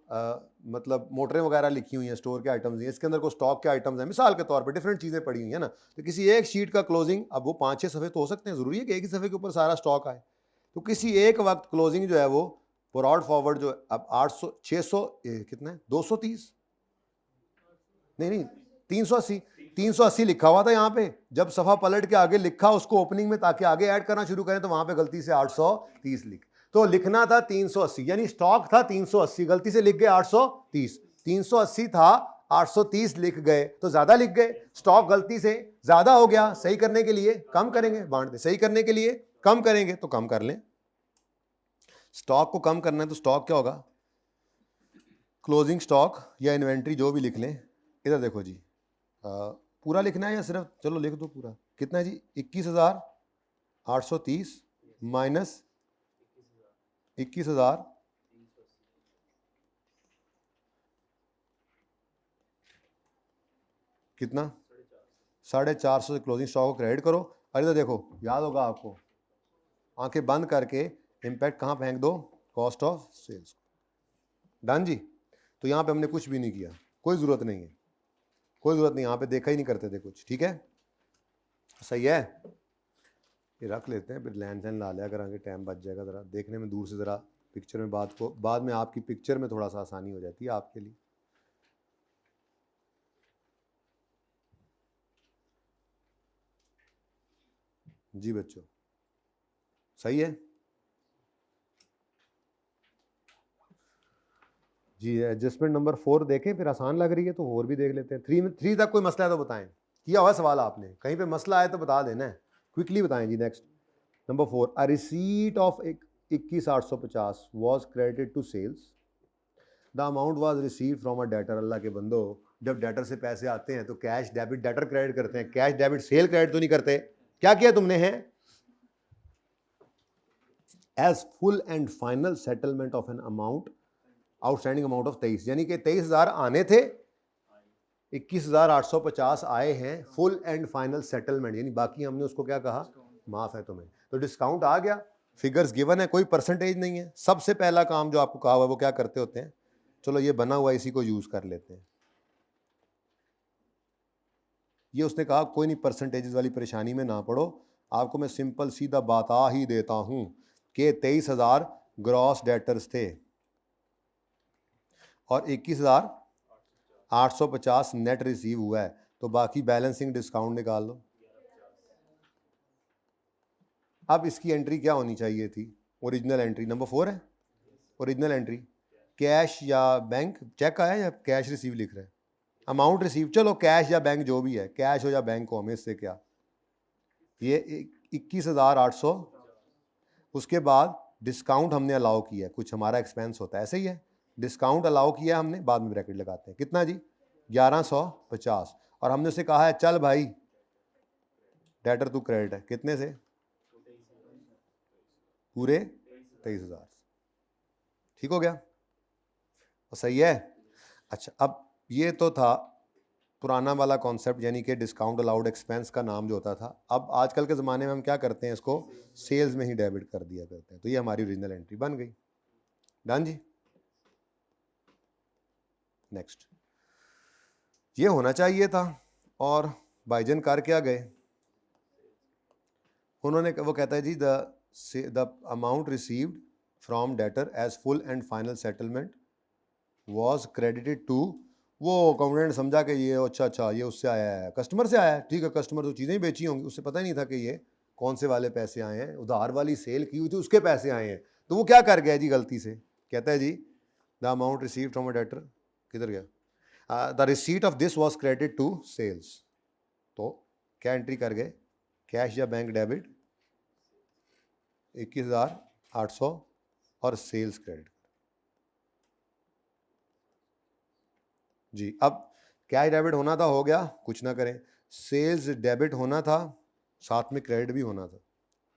मतलब मोटरें वगैरह लिखी हुई हैं, स्टोर के आइटम्स हैं, इसके अंदर कोई स्टॉक के आइटम्स हैं, मिसाल के तौर पर डिफरेंट चीज़ें पड़ी हुई हैं ना, तो किसी एक शीट का क्लोजिंग, अब वो 5-6 सफ़े तो हो सकते हैं, ज़रूरी है कि एक ही सफ़े के ऊपर सारा स्टॉक आए, तो किसी एक वक्त क्लोजिंग जो है वो ब्रॉड फॉरवर्ड जो अब 800 600 कितना है 230 नहीं 380 लिखा हुआ था यहाँ पे, जब सफा पलट के आगे लिखा उसको ओपनिंग में ताकि आगे ऐड करना शुरू करें तो वहां पे गलती से 830 लिख, तो लिखना था 380, यानी स्टॉक था 380, गलती से लिख गए 830, 380 था 830 लिख गए तो ज्यादा लिख गए, स्टॉक गलती से ज्यादा हो गया, सही करने के लिए कम करेंगे, बांट दे, सही करने के लिए कम करेंगे तो कम कर लें, स्टॉक को कम करना है तो स्टॉक क्या होगा, क्लोजिंग स्टॉक या इन्वेंट्री जो भी लिख लें, इधर देखो जी, पूरा लिखना है या सिर्फ, चलो लिख दो पूरा, कितना है जी 21,830 माइनस 21,000 कितना 450 से क्लोजिंग स्टॉक को क्रेडिट करो। और इधर देखो, याद होगा आपको, आंखें बंद करके इम्पैक्ट कहाँ फेंक दो, कॉस्ट ऑफ सेल्स। डन जी। तो यहाँ पे हमने कुछ भी नहीं किया, कोई ज़रूरत नहीं है, कोई ज़रूरत नहीं, यहाँ पे देखा ही नहीं करते थे कुछ। ठीक है, सही है। ये रख लेते हैं, फिर लैंड सैन ला लिया करांगे, टाइम बच जाएगा, ज़रा देखने में दूर से, ज़रा पिक्चर में बात को, बाद में आपकी पिक्चर में थोड़ा सा आसानी हो जाती है आपके लिए। जी बच्चों, सही है जी। एडजस्टमेंट नंबर 4 देखें, फिर आसान लग रही है तो और भी देख लेते हैं। 3 तक कोई मसला है तो बताएं, किया हुआ सवाल आपने, कहीं पे मसला आए तो बता देना है, क्विकली बताएं जी। Next number 4, a receipt of 21,850 was credited to sales, the amount was receive from a debtor. अल्लाह के बंदो, जब डेटर से पैसे आते हैं तो कैश डेबिट डेटर क्रेडिट करते हैं, कैश डेबिट सेल क्रेडिट तो नहीं करते। क्या किया तुमने है, as full and final settlement of an amount, outstanding amount of 23, यानी कि 23,000 आने थे, 21,850 आए हैं, फुल एंड फाइनल सेटलमेंट, यानी बाकी हमने उसको क्या कहा, माफ है तुम्हें, तो डिस्काउंट आ गया, फिगर्स गिवन है, कोई परसेंटेज नहीं है। सबसे पहला काम जो आपको कहा हुआ है वो क्या करते होते हैं, चलो ये बना हुआ इसी को यूज कर लेते हैं। ये उसने कहा कोई नहीं, परसेंटेजेस वाली परेशानी में ना पड़ो, आपको मैं सिंपल सीधा बता ही देता हूं कि 23,000 ग्रॉस डेटर्स थे और 21,850 नेट रिसीव हुआ है, तो बाकी बैलेंसिंग डिस्काउंट निकाल लो। अब इसकी एंट्री क्या होनी चाहिए थी, ओरिजिनल एंट्री नंबर 4 है, ओरिजिनल एंट्री कैश या बैंक, चेक आया या कैश रिसीव लिख रहे हैं, अमाउंट रिसीव, चलो कैश या बैंक जो भी है, कैश हो या बैंक हो, हमें इससे क्या, ये 21,800, उसके बाद डिस्काउंट हमने अलाउ किया, कुछ हमारा एक्सपेंस होता है, ऐसे ही है, डिस्काउंट अलाउ किया हमने, बाद में ब्रैकेट लगाते हैं, कितना जी 1150, और हमने उसे कहा है चल भाई डेटर तू क्रेडिट है, कितने से, पूरे 23,000। ठीक हो गया, तो सही है। अच्छा, अब ये तो था पुराना वाला कॉन्सेप्ट, यानी कि डिस्काउंट अलाउड एक्सपेंस का नाम जो होता था। अब आजकल के ज़माने में हम क्या करते हैं, इसको सेल्स में ही डेबिट कर दिया करते हैं, तो ये हमारी ओरिजिनल एंट्री बन गई। डन जी। नेक्स्ट, ये होना चाहिए था, और भाईजन कर क्या गए, उन्होंने, वो कहता है जी the amount received from debtor as full and final settlement was credited to, वो अकाउंटेंट समझा कि ये अच्छा ये उससे आया है, कस्टमर से आया है, ठीक है, कस्टमर तो चीज़ें ही बेची होंगी, उससे पता ही नहीं था कि ये कौन से वाले पैसे आए हैं, उधार वाली सेल की हुई थी उसके पैसे आए हैं, तो वो क्या कर गया जी गलती से, कहता है जी the amount receive from a debtor, किधर गया, the receipt of this was credited to sales, तो क्या एंट्री कर गए, कैश या बैंक डेबिट 21,800 और सेल्स क्रेडिट जी। अब कैश डेबिट होना था, हो गया, कुछ ना करें, सेल्स डेबिट होना था, साथ में क्रेडिट भी होना था,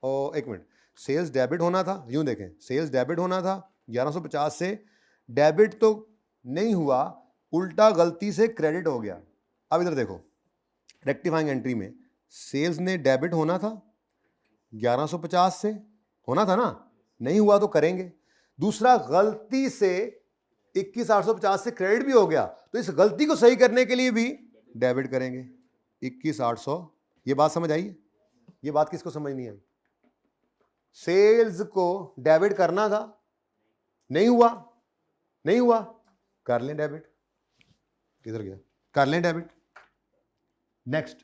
और एक मिनट, सेल्स डेबिट होना था, यूं देखें, सेल्स डेबिट होना था 1150 से, डेबिट तो नहीं हुआ, उल्टा गलती से क्रेडिट हो गया। अब इधर देखो, रेक्टिफाइंग एंट्री में सेल्स ने डेबिट होना था 1150 से, होना था ना, नहीं हुआ तो करेंगे, दूसरा गलती से 21,850 से क्रेडिट भी हो गया, तो इस गलती को सही करने के लिए भी डेबिट करेंगे 21,800। ये बात समझ आई, ये बात किसको समझ नहीं आई, सेल्स को डेबिट करना था, नहीं हुआ, कर लें डेबिट, किधर गया, कर लें debit. Next,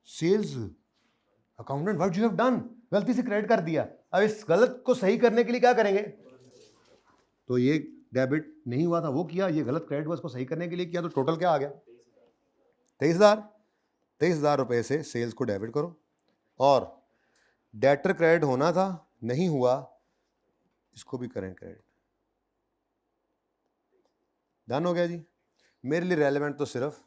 sales accountant what you have done, गलती से क्रेडिट कर दिया, अब इस गलत को सही करने के लिए क्या करेंगे, तो ये डेबिट नहीं हुआ था वो किया, ये गलत क्रेडिट हुआ, इसको सही करने के लिए किया, तो टोटल क्या आ गया 23,000 रुपए से सेल्स को डेबिट करो, और डेटर क्रेडिट होना था, नहीं हुआ, इसको भी करें क्रेडिट। डन हो गया जी। मेरे लिए रेलेवेंट तो सिर्फ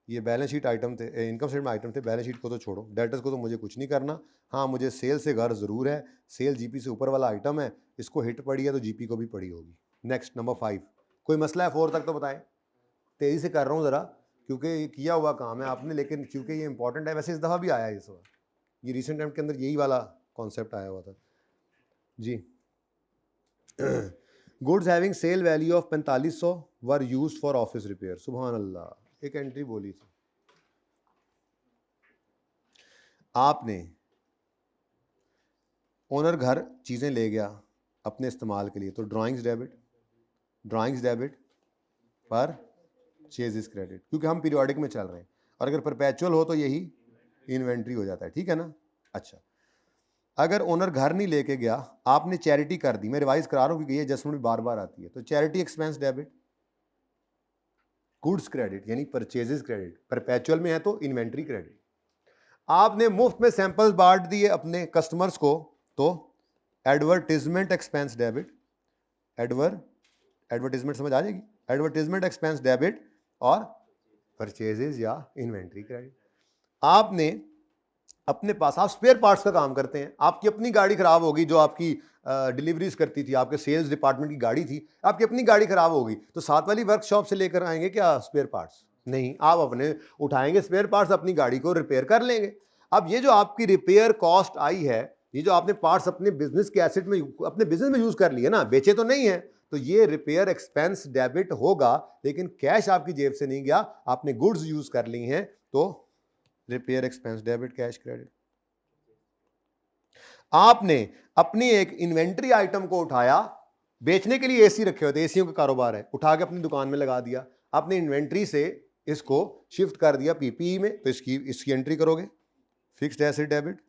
ये बैलेंस शीट आइटम थे, इनकम स्टेटमेंट आइटम थे, बैलेंस शीट को तो छोड़ो, डेटर्स को तो मुझे कुछ नहीं करना। हाँ, मुझे सेल से गर्ज ज़रूर है, सेल जीपी से ऊपर वाला आइटम है, इसको हिट पड़ी है तो जीपी को भी पड़ी होगी। नेक्स्ट नंबर 5, कोई मसला है 4 तक तो बताएं। तेज़ी से कर रहा हूँ ज़रा, क्योंकि ये किया हुआ काम है आपने, लेकिन क्योंकि ये इंपॉर्टेंट है। वैसे इस दफ़ा भी आया है ये सवाल, ये रिसेंट टाइम के अंदर यही वाला कॉन्सेप्ट आया हुआ था जी। Goods having sale value of 4500 were used for office repair. सुभान अल्लाह, एक एंट्री बोली थी आपने, ओनर घर चीज़ें ले गया अपने इस्तेमाल के लिए, तो ड्राइंग्स डेबिट पर चेजिस क्रेडिट, क्योंकि हम पीरियोडिक में चल रहे हैं, और अगर परपेचुअल हो तो यही इन्वेंट्री हो जाता है, ठीक है ना। अच्छा, अगर ओनर घर नहीं लेके गया, आपने चैरिटी कर दी, मैं रिवाइज करा रहा हूँ क्योंकि ये एडजस्टमेंट बार बार आती है, तो charity expense debit, goods credit यानी परचेजेस क्रेडिट, परपेचुअल में है तो इन्वेंट्री क्रेडिट। आपने मुफ्त में सैंपल्स बांट दिए अपने कस्टमर्स को, तो एडवर्टीजमेंट एक्सपेंस डेबिट, एडवर्टीजमेंट समझ आ जाएगी, एडवर्टीजमेंट एक्सपेंस डेबिट और परचेजेस या इन्वेंट्री क्रेडिट। आपने अपने पास, आप स्पेयर पार्ट्स का काम करते हैं, आपकी अपनी गाड़ी खराब होगी जो आपकी डिलीवरीज करती थी, आपके सेल्स डिपार्टमेंट की गाड़ी थी, आपकी अपनी गाड़ी खराब होगी तो साथ वाली वर्कशॉप से लेकर आएंगे क्या स्पेयर पार्ट्स? नहीं, आप अपने उठाएंगे स्पेयर पार्ट्स, अपनी गाड़ी को रिपेयर कर लेंगे। अब ये जो आपकी रिपेयर कॉस्ट आई है, ये जो आपने पार्ट्स अपने बिजनेस के एसेट में, अपने बिजनेस में यूज कर लिए ना, बेचे तो नहीं है, तो ये रिपेयर एक्सपेंस डेबिट होगा, लेकिन कैश आपकी जेब से नहीं गया, आपने गुड्स यूज कर ली हैं, तो repair expense debit, cash credit. आपने अपनी एक इन्वेंट्री आइटम को उठाया, बेचने के लिए एसी रखे होते, एसीओं का कारोबार है, उठा के अपनी दुकान में लगा दिया, आपने इन्वेंट्री से इसको शिफ्ट कर दिया पीपीई में, तो इसकी एंट्री करोगे, फिक्स्ड एसेट डेबिट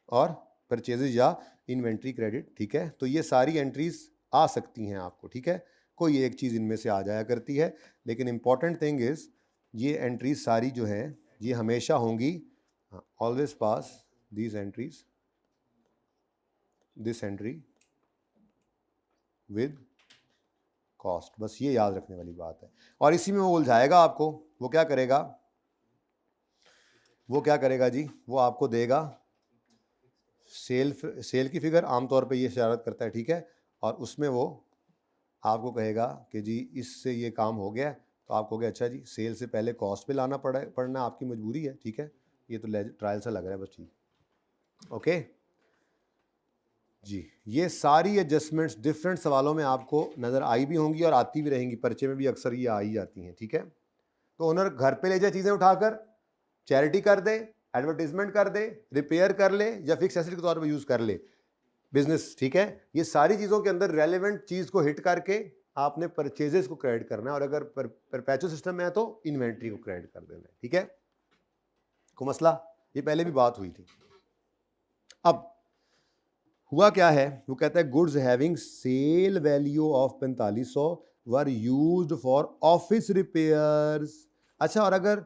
और परचेजेज या इन्वेंट्री क्रेडिट, ठीक है। तो ये सारी एंट्रीज आ सकती हैं आपको, ठीक है, कोई एक चीज इनमें से आ जाया करती है, लेकिन इंपॉर्टेंट थिंग इज ये एंट्रीज सारी जो हैं ये हमेशा होंगी, always pass these entries, this entry with cost, बस ये याद रखने वाली बात है। और इसी में वो उलझाएगा आपको, वो क्या करेगा जी, वो आपको देगा सेल की फिगर, आमतौर पे ये इशारत करता है, ठीक है, और उसमें वो आपको कहेगा कि जी इससे ये काम हो गया, तो आप कहोगे अच्छा जी सेल से पहले कॉस्ट पे लाना पड़ना आपकी मजबूरी है, ठीक है, ये तो ट्रायल सा लग रहा है बस, ठीक, ओके जी। ये सारी एडजस्टमेंट्स डिफरेंट सवालों में आपको नज़र आई भी होंगी और आती भी रहेंगी, पर्चे में भी अक्सर ये आ ही जाती हैं, ठीक है। तो ओनर घर पे ले जाए चीज़ें उठाकर, चैरिटी कर दे, एडवर्टीजमेंट कर दे, रिपेयर कर ले या फिक्स एसेट के तौर पे यूज़ कर ले बिजनेस, ठीक है। ये सारी चीज़ों के अंदर रेलेवेंट चीज़ को हिट करके आपने परचेजेस को क्रेडिट करना है, और अगर परपेचुअल सिस्टम में है तो इन्वेंट्री को क्रेडिट कर देना है, ठीक है। को मसला, ये पहले भी बात हुई थी। अब हुआ क्या है, वो कहता है goods having sale value of 4500 were used for office repairs. अच्छा, और अगर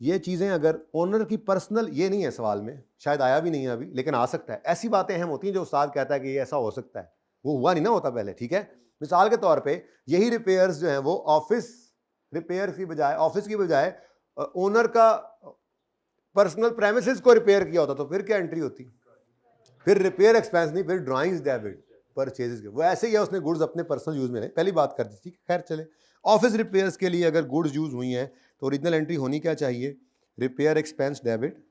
ये चीज़ें अगर ओनर की पर्सनल, ये नहीं है सवाल में, शायद आया भी नहीं है अभी, लेकिन आ सकता है, ऐसी बातें अहम होती हैं जो उस्ताद कहता है कि ये ऐसा हो सकता है, वो हुआ नहीं ना होता पहले, ठीक है। मिसाल के तौर पे यही रिपेयर्स जो हैं वो ऑफिस रिपेयर की बजाय, ऑफिस की बजाय ओनर का पर्सनल प्रेमिसेस को रिपेयर किया होता, तो फिर क्या एंट्री होती, फिर रिपेयर एक्सपेंस नहीं, फिर ड्राइंग्स डेबिट, परचेजेस के। वो ऐसे ही है, उसने गुड्स अपने पर्सनल यूज में नहीं, पहली बात कर दी थी, खैर चले। ऑफिस रिपेयर्स के लिए अगर गुड्स यूज हुई हैं तो ओरिजिनल एंट्री होनी क्या चाहिए, रिपेयर एक्सपेंस डेबिट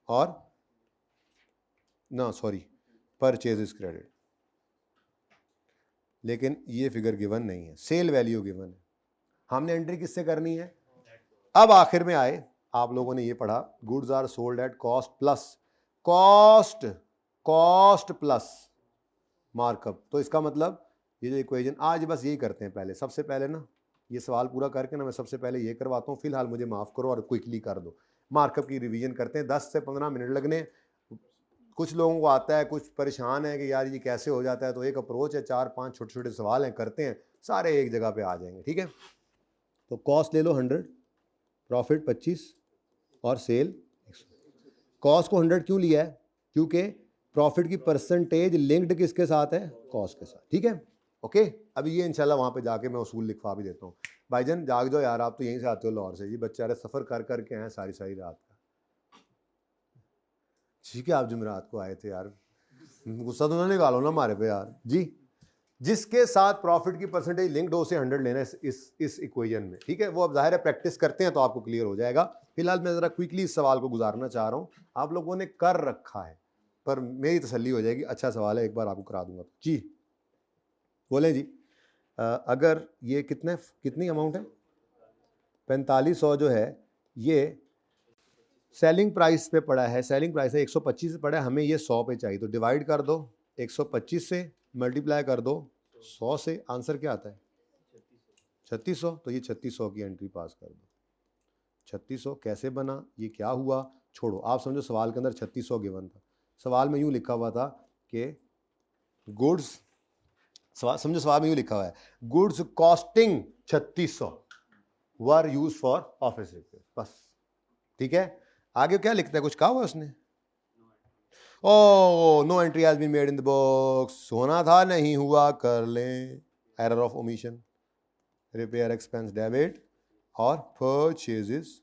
और ना सॉरी परचेजेस क्रेडिट, लेकिन ये फिगर गिवन नहीं है, सेल वैल्यू गिवन है, हमने एंट्री किससे करनी है। अब आखिर में आए, आप लोगों ने ये पढ़ा, goods are sold at cost plus cost plus markup, तो इसका मतलब ये जो इक्वेशन आज बस यही करते हैं, पहले सबसे पहले ना ये सवाल पूरा करके ना मैं सबसे पहले ये करवाता हूँ, फिलहाल मुझे माफ़ करो और क्विकली कर दो, मार्कअप की रिवीजन करते हैं, 10 से 15 मिनट लगने। कुछ लोगों को आता है, कुछ परेशान है कि यार ये कैसे हो जाता है, तो एक अप्रोच है, 4-5 छोटे छोटे सवाल हैं, करते हैं, सारे एक जगह पे आ जाएंगे, ठीक है। तो कॉस्ट ले लो 100, प्रॉफिट 25 और सेल 100। कॉस्ट को 100 क्यों लिया है, क्योंकि प्रॉफिट की परसेंटेज लिंक्ड किसके साथ है, कॉस्ट के साथ, ठीक है, ओके। अभी ये इंशाल्लाह वहाँ पे जाके मैं उसूल लिखवा भी देता हूँ। भाईजान जाग जाओ यार, आप तो यहीं से आते हो लाहौर से, ये बेचारे सफ़र कर करके आए सारी सारी रात का, ठीक है। आप जुमेरात को आए थे यार, गुस्सा तो ना निकालो ना हमारे पे यार जी। जिसके साथ प्रॉफिट की परसेंटेज लिंक्ड हो उसे 100 लेना इस इक्वेशन में, ठीक है। वो अब जाहिर है प्रैक्टिस करते हैं तो आपको क्लियर हो जाएगा। फिलहाल मैं जरा क्विकली इस सवाल को गुजारना चाह रहा हूं, आप लोगों ने कर रखा है पर मेरी तसल्ली हो जाएगी, अच्छा सवाल है, एक बार आपको करा दूंगा। जी बोले जी। अगर ये कितनी अमाउंट है, 4500 जो है ये सेलिंग प्राइस पे पड़ा है, सेलिंग प्राइस है 125 पे पड़ा है, हमें ये 100 पे चाहिए, तो डिवाइड कर दो 125 से, मल्टीप्लाई कर दो 100 से, आंसर क्या आता है 3600। तो ये 3600 की एंट्री पास कर दो। 3600 कैसे बना, ये क्या हुआ, छोड़ो, आप समझो सवाल के अंदर 3600 गिवन था। सवाल में यूँ लिखा हुआ था कि गुड्स, समझो सवाल में यूँ लिखा हुआ है goods costing 3600 were use for office repair, बस, ठीक है। आगे क्या लिखता है, कुछ कहा हुआ उसने, oh no entry has been made in the box, होना था नहीं हुआ, कर लें, error of omission, repair expense debit और परचेजेस।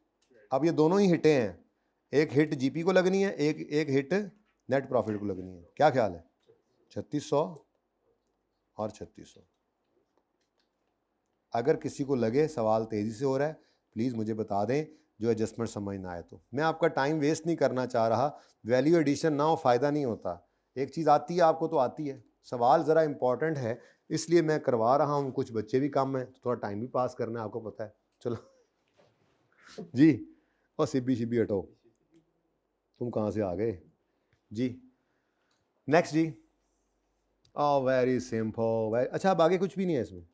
अब ये दोनों ही हिटें हैं, एक हिट जीपी को लगनी है, एक हिट नेट प्रॉफिट को लगनी है, क्या ख्याल है 3600 और 3600। अगर किसी को लगे सवाल तेजी से हो रहा है प्लीज मुझे बता दें, जो एडजस्टमेंट समझ ना आए तो। मैं आपका टाइम वेस्ट नहीं करना चाह रहा, वैल्यू एडिशन ना हो फायदा नहीं होता, एक चीज आती है आपको तो आती है, सवाल जरा इंपॉर्टेंट है इसलिए मैं करवा रहा हूं, कुछ बच्चे भी कम है तो थोड़ा टाइम भी पास करना है, आपको पता है। चलो जी, और सिब्बी शिब्बी हटो, तुम कहां से आ गए जी। नेक्स्ट जी, वेरी सिंपल, अच्छा अब आगे कुछ भी नहीं है इसमें,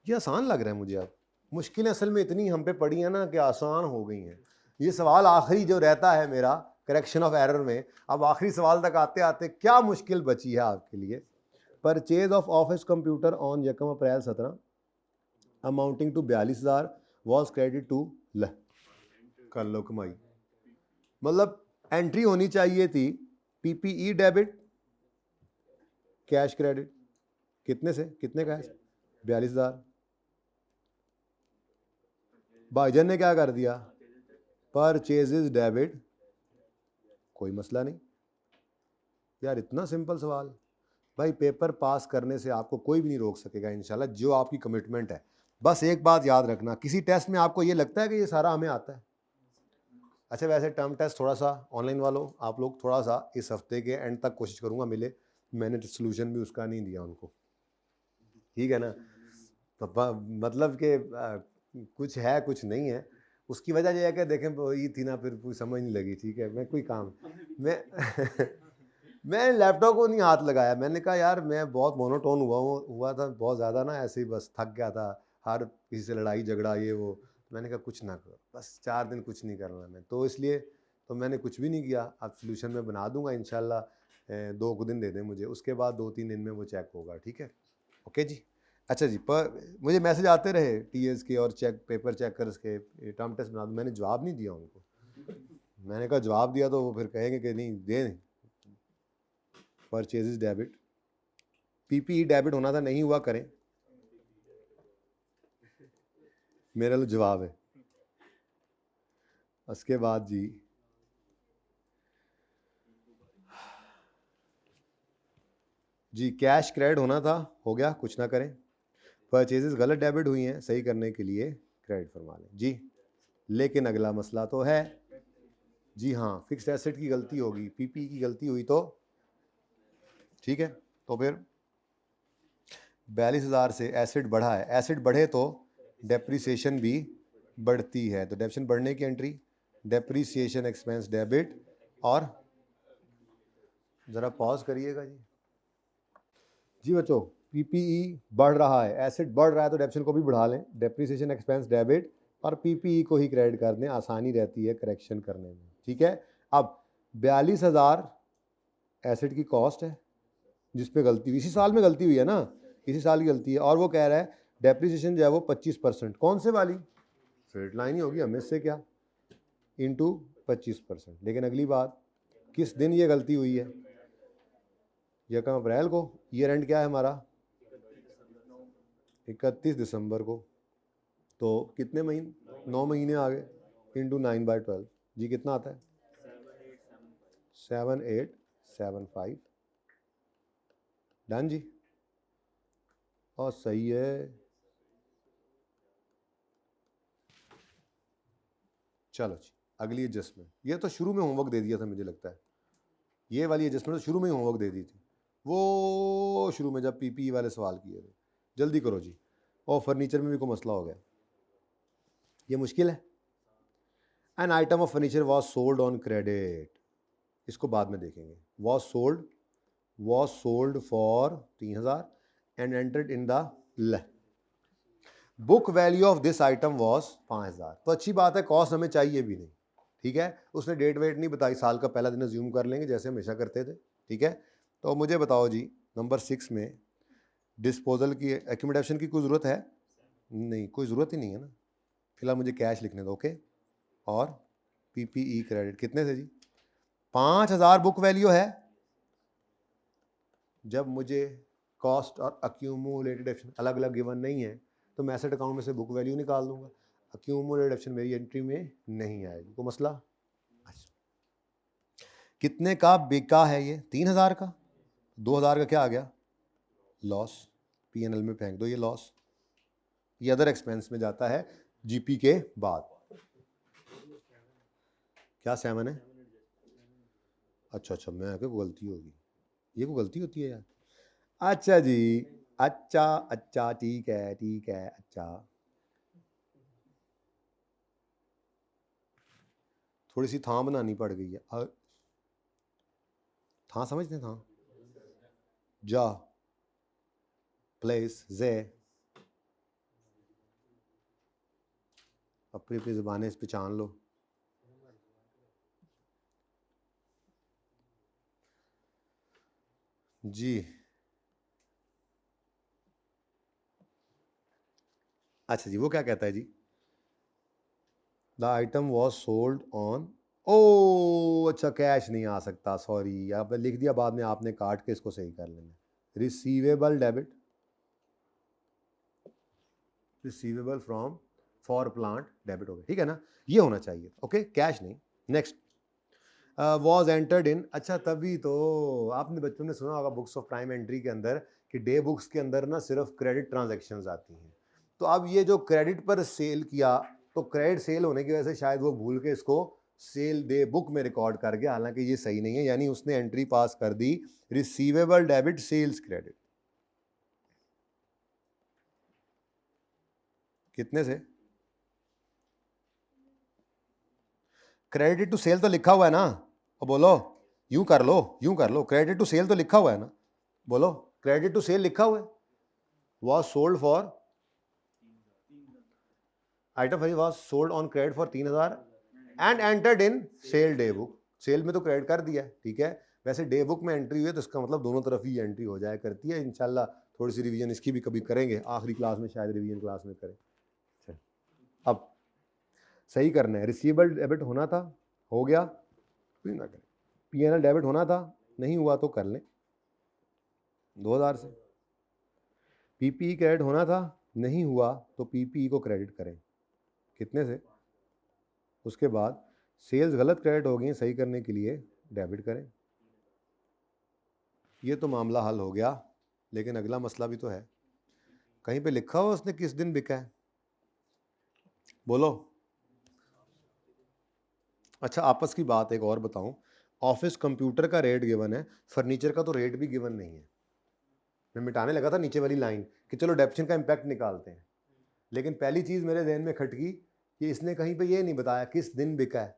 ये आसान लग रहा है मुझे। अब मुश्किलें असल में इतनी हम पे पड़ी हैं ना कि आसान हो गई हैं। ये सवाल आखिरी जो रहता है मेरा करेक्शन ऑफ एरर में, अब आखिरी सवाल तक आते आते क्या मुश्किल बची है आपके लिए। Purchase of office computer on 1 April 17 amounting to 42,000 was credit to, ल कर लो कमाई, मतलब एंट्री होनी चाहिए थी पीपीई डेबिट कैश क्रेडिट, कितने से कितने का है 42,000। भाईजान ने क्या कर दिया, परचेजेस डेबिट, कोई मसला नहीं यार, इतना सिंपल सवाल भाई, पेपर पास करने से आपको कोई भी नहीं रोक सकेगा इंशाल्लाह, जो आपकी कमिटमेंट है। बस एक बात याद रखना, किसी टेस्ट में आपको ये लगता है कि ये सारा हमें आता है। अच्छा वैसे टर्म टेस्ट थोड़ा सा ऑनलाइन वालों आप लोग थोड़ा सा इस हफ्ते के एंड तक कोशिश करूंगा मिले, मैंने सोल्यूशन भी उसका नहीं दिया उनको, ठीक है ना। तो मतलब कि कुछ है कुछ नहीं है, उसकी वजह यह है कि देखें ये थी ना, फिर कुछ समझ नहीं लगी, ठीक है। मैं कोई काम मैं मैं लैपटॉप को नहीं हाथ लगाया, मैंने कहा यार मैं बहुत मोनोटोन हुआ था बहुत ज़्यादा ना, ऐसे ही बस थक गया था, हर किसी से लड़ाई झगड़ा ये वो, मैंने कहा कुछ ना करो, बस 4 दिन कुछ नहीं करना मैं, तो इसलिए तो मैंने कुछ भी नहीं किया। अब सोल्यूशन मैं बना दूंगा इंशाल्लाह, 2 दिन दे दें मुझे, उसके बाद 2-3 दिन में वो चेक होगा, ठीक है, ओके जी। अच्छा जी, पर मुझे मैसेज आते रहे टीएस के और पेपर चेकर्स के, टर्म टेस्ट बना दूँ, मैंने जवाब नहीं दिया उनको, मैंने कहा जवाब दिया तो वो फिर कहेंगे कि नहीं दे, परचेजेस डेबिट, पीपीई डेबिट होना था नहीं हुआ, करें, मेरा लो जवाब है। उसके बाद जी कैश क्रेडिट होना था, हो गया, कुछ ना करें। परचेजेस गलत डेबिट हुई हैं, सही करने के लिए क्रेडिट फरमा लें जी। लेकिन अगला मसला तो है जी, हाँ फिक्स्ड एसेट की गलती होगी, पीपी की गलती हुई तो ठीक है, तो फिर 42,000 से एसेट बढ़ा है, एसेट बढ़े तो डेप्रीसिएशन भी बढ़ती है, तो डेप्रीसिएशन बढ़ने की एंट्री डेप्रीसिएशन एक्सपेंस डेबिट, और जरा पॉज करिएगा जी बच्चों, पीपीई बढ़ रहा है, एसेट बढ़ रहा है तो डेप्रीसिएशन को भी बढ़ा लें, डेप्रीसिएशन एक्सपेंस डेबिट और पीपीई को ही क्रेडिट कर दें, आसानी रहती है करेक्शन करने में, ठीक है। अब 42,000 एसेट की कॉस्ट है जिस पे गलती हुई, इसी साल में गलती हुई है ना, इसी साल की गलती है, और वो कह रहा है डेप्रीसिएशन जो है वो 25%, कौन से वाली, स्ट्रेट लाइन ही होगी, हमें इससे क्या, इंटू 25%। लेकिन अगली बात, किस दिन ये गलती हुई है, 1 अप्रैल को, ईयर एंड क्या है हमारा 31 दिसंबर को, तो कितने महीने, 9 महीने आ गए, इंटू 9/12 जी, कितना आता है 7875, डन जी। और सही है। चलो जी, अगली एडजस्टमेंट। ये तो शुरू में होमवर्क दे दिया था मुझे लगता है, ये वाली एडजस्टमेंट तो शुरू में ही होमवर्क दे दी थी, वो शुरू में जब पीपी वाले सवाल किए थे। जल्दी करो जी। और फर्नीचर में भी कोई मसला हो गया, ये मुश्किल है। An item of furniture was sold on credit, इसको बाद में देखेंगे। Was sold for 3000 and entered in the book value of this item was 5000। तो अच्छी बात है, कॉस्ट हमें चाहिए भी नहीं, ठीक है। उसने डेट वेट नहीं बताई, साल का पहला दिन अज्यूम कर लेंगे जैसे हमेशा करते थे, ठीक है। तो मुझे बताओ जी, नंबर 6 में डिस्पोजल की एक्यूमुलेशन की कोई ज़रूरत है? नहीं, कोई ज़रूरत ही नहीं है ना। फिलहाल मुझे कैश लिखने दो, ओके। और पीपीई क्रेडिट कितने थे जी? 5000 बुक वैल्यू है। जब मुझे कॉस्ट और अक्यूमुलेटेड एक्शन अलग अलग गिवन नहीं है तो मैं एसेट अकाउंट में से बुक वैल्यू निकाल दूंगा। अक्यूमुलेटेड एक्शन मेरी एंट्री में नहीं आएगी, कोई मसला? अच्छा, कितने का बिका है ये? 3000 का। 2000 का क्या आ गया? लॉस। पीएनएल में फेंक दो ये लॉस। ये अदर एक्सपेंस में जाता है जीपी के बाद। क्या 7 है? अच्छा, मैं कोई गलती होगी, ये कोई गलती होती है यार। अच्छा जी, अच्छा, ठीक है, अच्छा। थोड़ी सी थां बनानी पड़ गई है। थां समझते हैं? थां, जा, प्लेस, जे, अपनी अपनी ज़ुबानें इस पहचान लो। जी, अच्छा जी, वो क्या कहता है जी? The item was sold on, ओ अच्छा, कैश नहीं आ सकता, सॉरी, आपने लिख दिया, बाद में आपने काट के इसको सही कर लेना। Receivable debit, receivable from for plant debit हो गया, ठीक है ना, ये होना चाहिए, ओके, कैश नहीं। नेक्स्ट, वॉज एंटर्ड इन, अच्छा तभी तो आपने बचपन में सुना होगा बुक्स ऑफ प्राइम एंट्री के अंदर कि डे बुक्स के अंदर ना सिर्फ क्रेडिट ट्रांजैक्शंस आती हैं। तो अब ये जो क्रेडिट पर सेल किया, तो क्रेडिट सेल होने की वजह से शायद वो भूल के इसको सेल डे बुक में रिकॉर्ड कर गया, हालांकि ये सही नहीं है, यानी उसने एंट्री पास कर दी रिसीवेबल डेबिट सेल्स क्रेडिट। कितने से? क्रेडिट टू सेल तो लिखा हुआ है ना, और बोलो, यूं कर लो, क्रेडिट टू सेल तो लिखा हुआ है ना, बोलो, क्रेडिट टू सेल लिखा हुआ है। Was sold for, item was sold on credit for 3000 and entered in sale day book. Sale में तो क्रेडिट कर दिया, ठीक है। वैसे डे बुक में एंट्री हुई है तो इसका मतलब दोनों तरफ ही एंट्री हो जाया करती है। इंशाल्लाह थोड़ी सी रिवीजन इसकी भी कभी करेंगे, आखिरी क्लास में शायद रिवीजन क्लास में करें। अब सही करना है, रिसीवेबल डेबिट होना था, हो गया, ना करें। पीएनएल डेबिट होना था, नहीं हुआ तो कर लें 2000 से। पीपीई क्रेडिट होना था, नहीं हुआ तो पीपीई को क्रेडिट करें, कितने से? उसके बाद सेल्स गलत क्रेडिट हो गई, सही करने के लिए डेबिट करें। ये तो मामला हल हो गया, लेकिन अगला मसला भी तो है। कहीं पे लिखा हो उसने किस दिन बिका है? बोलो। अच्छा, आपस की बात एक और बताऊं, ऑफिस कंप्यूटर का रेट गिवन है, फर्नीचर का तो रेट भी गिवन नहीं है। मैं मिटाने लगा था नीचे वाली लाइन कि चलो डेप्शन का इम्पैक्ट निकालते हैं, लेकिन पहली चीज़ मेरे जहन में खटकी कि इसने कहीं पे ये नहीं बताया किस दिन बिका है।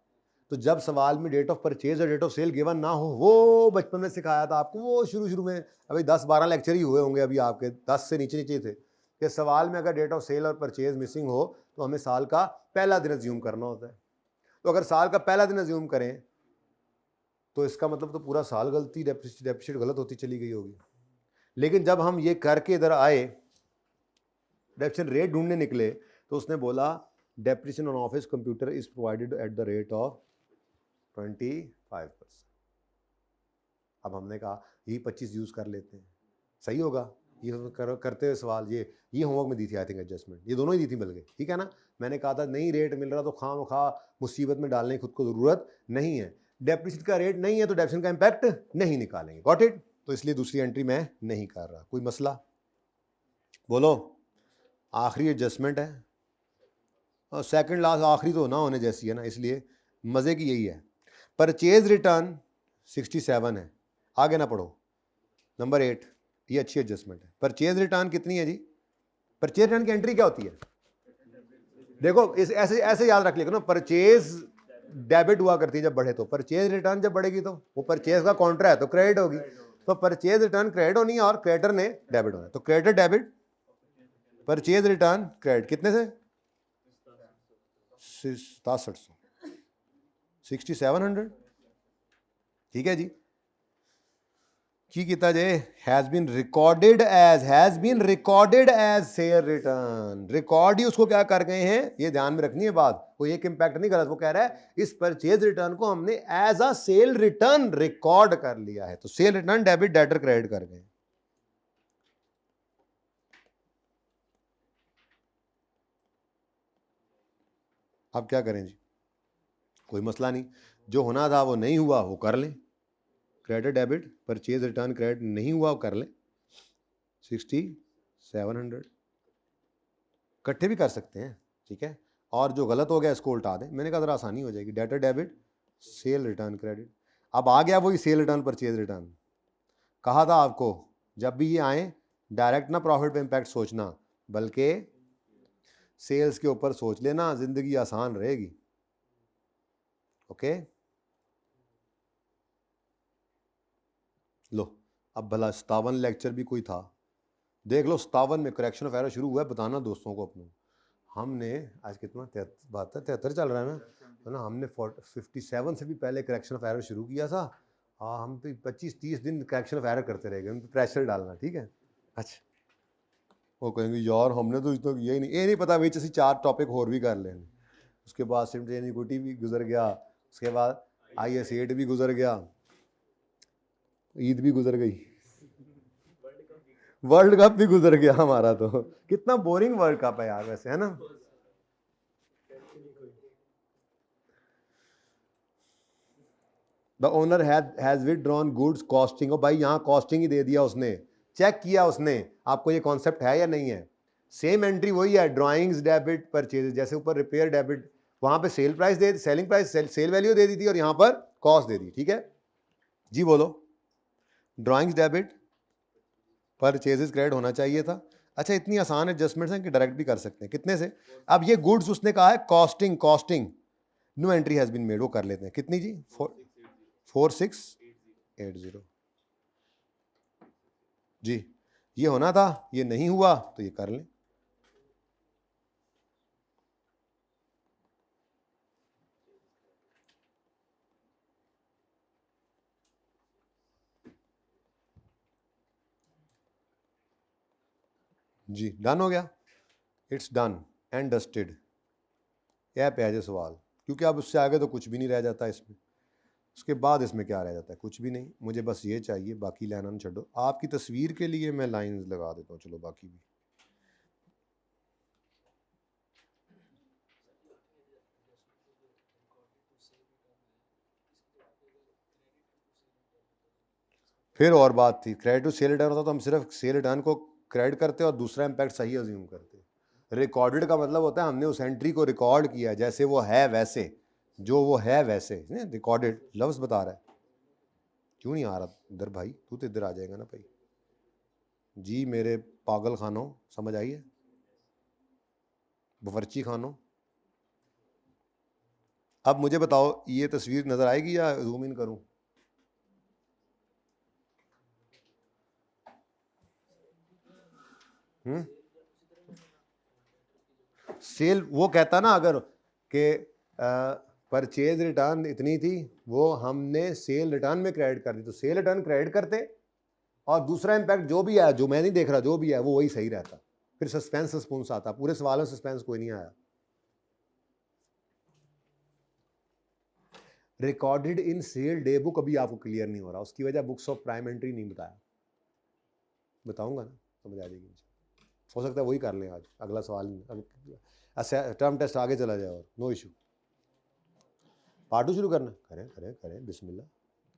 तो जब सवाल में डेट ऑफ परचेज और डेट ऑफ सेल गिवन ना हो, वो बचपन में सिखाया था आपको, वो शुरू में, अभी 10-12 लेक्चर ही हुए होंगे अभी आपके, 10 से नीचे नीचे थे, कि सवाल में अगर डेट ऑफ सेल और परचेज मिसिंग हो तो हमें साल का पहला दिन अज्यूम करना होता है। तो अगर साल का पहला दिन अज्यूम करें तो इसका मतलब तो पूरा साल गलती, डेप्सिट गलत होती चली गई होगी। लेकिन जब हम ये करके इधर आए, डेप्शन रेट ढूंढने निकले, तो उसने बोला depreciation on office computer is provided at the rate of 25%। अब हमने कहा यही 25 यूज कर लेते हैं, सही होगा। ये करते हुए सवाल, ये होमवर्क में दी थी आई थिंक एडजस्टमेंट, ये दोनों ही दी थी बल्कि, ठीक है ना। मैंने कहा था नहीं रेट मिल रहा तो खामखा मुसीबत में डालने की खुद को ज़रूरत नहीं है। डेप्रिसिएशन का रेट नहीं है तो डेप्रिसिएशन का इम्पैक्ट नहीं निकालेंगे, गॉट इट। तो इसलिए दूसरी एंट्री मैं नहीं कर रहा, कोई मसला? बोलो, आखिरी एडजस्टमेंट है और सेकंड लास्ट आखिरी तो ना होने जैसी है ना, इसलिए मज़े की यही है। परचेज रिटर्न 67 है, आगे ना पढ़ो। नंबर 8, ये अच्छी एडजस्टमेंट है। परचेज रिटर्न कितनी है जी? परचेज रिटर्न की एंट्री क्या होती है? देखो इस ऐसे ऐसे याद रख लिया ना, परचेज डेबिट हुआ करती है जब बढ़े, तो परचेज रिटर्न जब बढ़ेगी तो वो परचेज का कॉन्ट्रा है तो क्रेडिट होगी, तो परचेज रिटर्न क्रेडिट होनी है और क्रेडिटर ने डेबिट होना है, तो creditor debit purchase return credit कितने से? 6700, 6700, ठीक है जी। की किता जे has been recorded as share return, record ही उसको क्या कर गए हैं, ये ध्यान में रखनी है बात, कोई एक इंपैक्ट नहीं गलत। वो कह रहा है इस परचेज रिटर्न को हमने as a sale return record कर लिया है, तो sale return debit debtor credit कर गए। अब क्या करें जी? कोई मसला नहीं, जो होना था वो नहीं हुआ, वो कर लें, credit debit purchase return credit नहीं हुआ, वो कर लें 6700, इकट्ठे भी कर सकते हैं, ठीक है। और जो गलत हो गया इसको उल्टा दें, मैंने कहा जरा आसानी हो जाएगी। Debtor debit cell return credit, अब आ गया वही सेल रिटर्न परचेज रिटर्न। कहा था आपको जब भी ये आए डायरेक्ट ना प्रॉफिट पे इम्पैक्ट सोचना, बल्कि सेल्स के ऊपर सोच लेना, जिंदगी आसान रहेगी। ओके, लो अब भला 57 लेक्चर भी कोई था, देख लो 57 में करेक्शन ऑफ एरर शुरू हुआ है, बताना दोस्तों को अपने। हमने आज कितना 73 चल रहा है ना, तो ना हमने 57 से भी पहले करेक्शन ऑफ एरर शुरू किया था। हाँ, हम तो 25-30 दिन करेक्शन ऑफ एरर करते रह गए, उन पर प्रेशर डालना, ठीक है। अच्छा, वो कहेंगे यार हमने तो इतना यही नहीं, ये नहीं पता बीच से 4 टॉपिक और भी कर लेंगे, उसके बाद सिमल्टेनियस इक्विटी भी गुजर गया, उसके बाद IS 8 भी गुजर गया, ईद भी गुजर गई, वर्ल्ड कप भी गुजर गया हमारा। तो कितना बोरिंग वर्ल्ड कप है यार वैसे, है ना। The owner has withdrawn goods costing, और भाई यहाँ कॉस्टिंग ही दे दिया उसने, चेक किया उसने आपको ये कॉन्सेप्ट है या नहीं है। सेम एंट्री वही है, ड्राइंग्स डेबिट परचेज, जैसे ऊपर रिपेयर डेबिट, वहां पे सेल प्राइस दे, सेलिंग प्राइस सेल वैल्यू दे दी थी, और यहाँ पर कॉस्ट दे दी, ठीक है जी। बोलो, ड्राइंग्स डेबिट परचेजेस क्रेडिट होना चाहिए था। अच्छा, इतनी आसान एडजस्टमेंट्स हैं कि डायरेक्ट भी कर सकते हैं। कितने से? अब ये गुड्स उसने कहा है costing new entry has been made, वो कर लेते हैं। कितनी जी? 4680 जी। ये होना था, ये नहीं हुआ, तो ये कर लें। जी, डन हो गया, इट्स डन एंड डस्टेड। यह पे है सवाल, क्योंकि अब उससे आगे तो कुछ भी नहीं रह जाता इसमें, उसके बाद इसमें क्या रह जाता है? कुछ भी नहीं। मुझे बस ये चाहिए, बाकी लाना न छोड़ो। आपकी तस्वीर के लिए मैं लाइंस लगा देता हूँ, चलो बाकी भी। फिर और बात थी, क्रेडिट टू सेल रिटर्न होता तो हम सिर्फ सेल रिटर्न को क्रेडिट करते और दूसरा इम्पैक्ट सही अज्यूम करते। रिकॉर्डेड का मतलब होता है हमने उस एंट्री को रिकॉर्ड किया, जैसे वो है वैसे, जो वो है वैसे। रिकॉर्डेड लफ्ज़ बता रहा है। क्यों नहीं आ रहा इधर भाई? तू तो इधर आ जाएगा ना भाई। जी मेरे पागल खानों, समझ आई है? बफरची खानों, अब मुझे बताओ ये तस्वीर नज़र आएगी या जूम इन करूं? सेल वो कहता ना अगर कि परचेज रिटर्न इतनी थी, वो हमने सेल रिटर्न में क्रेडिट कर दी, तो सेल रिटर्न क्रेडिट करते और दूसरा इम्पैक्ट जो भी है, जो मैं नहीं देख रहा, जो भी है वो वही सही रहता। फिर सस्पेंस आता, पूरे सवाल में सस्पेंस कोई नहीं आया। Recorded in sale day book अभी आपको क्लियर नहीं हो रहा, उसकी वजह बुक्स ऑफ प्राइम एंट्री नहीं बताया, बताऊंगा ना, समझ आ जाएगी। हो सकता है वही कर लें आज, अगला सवाल अच्छा टर्म टेस्ट आगे चला जाए और नो इशू। पार्ट 2 शुरू करना, करें बिस्मिल्लाह।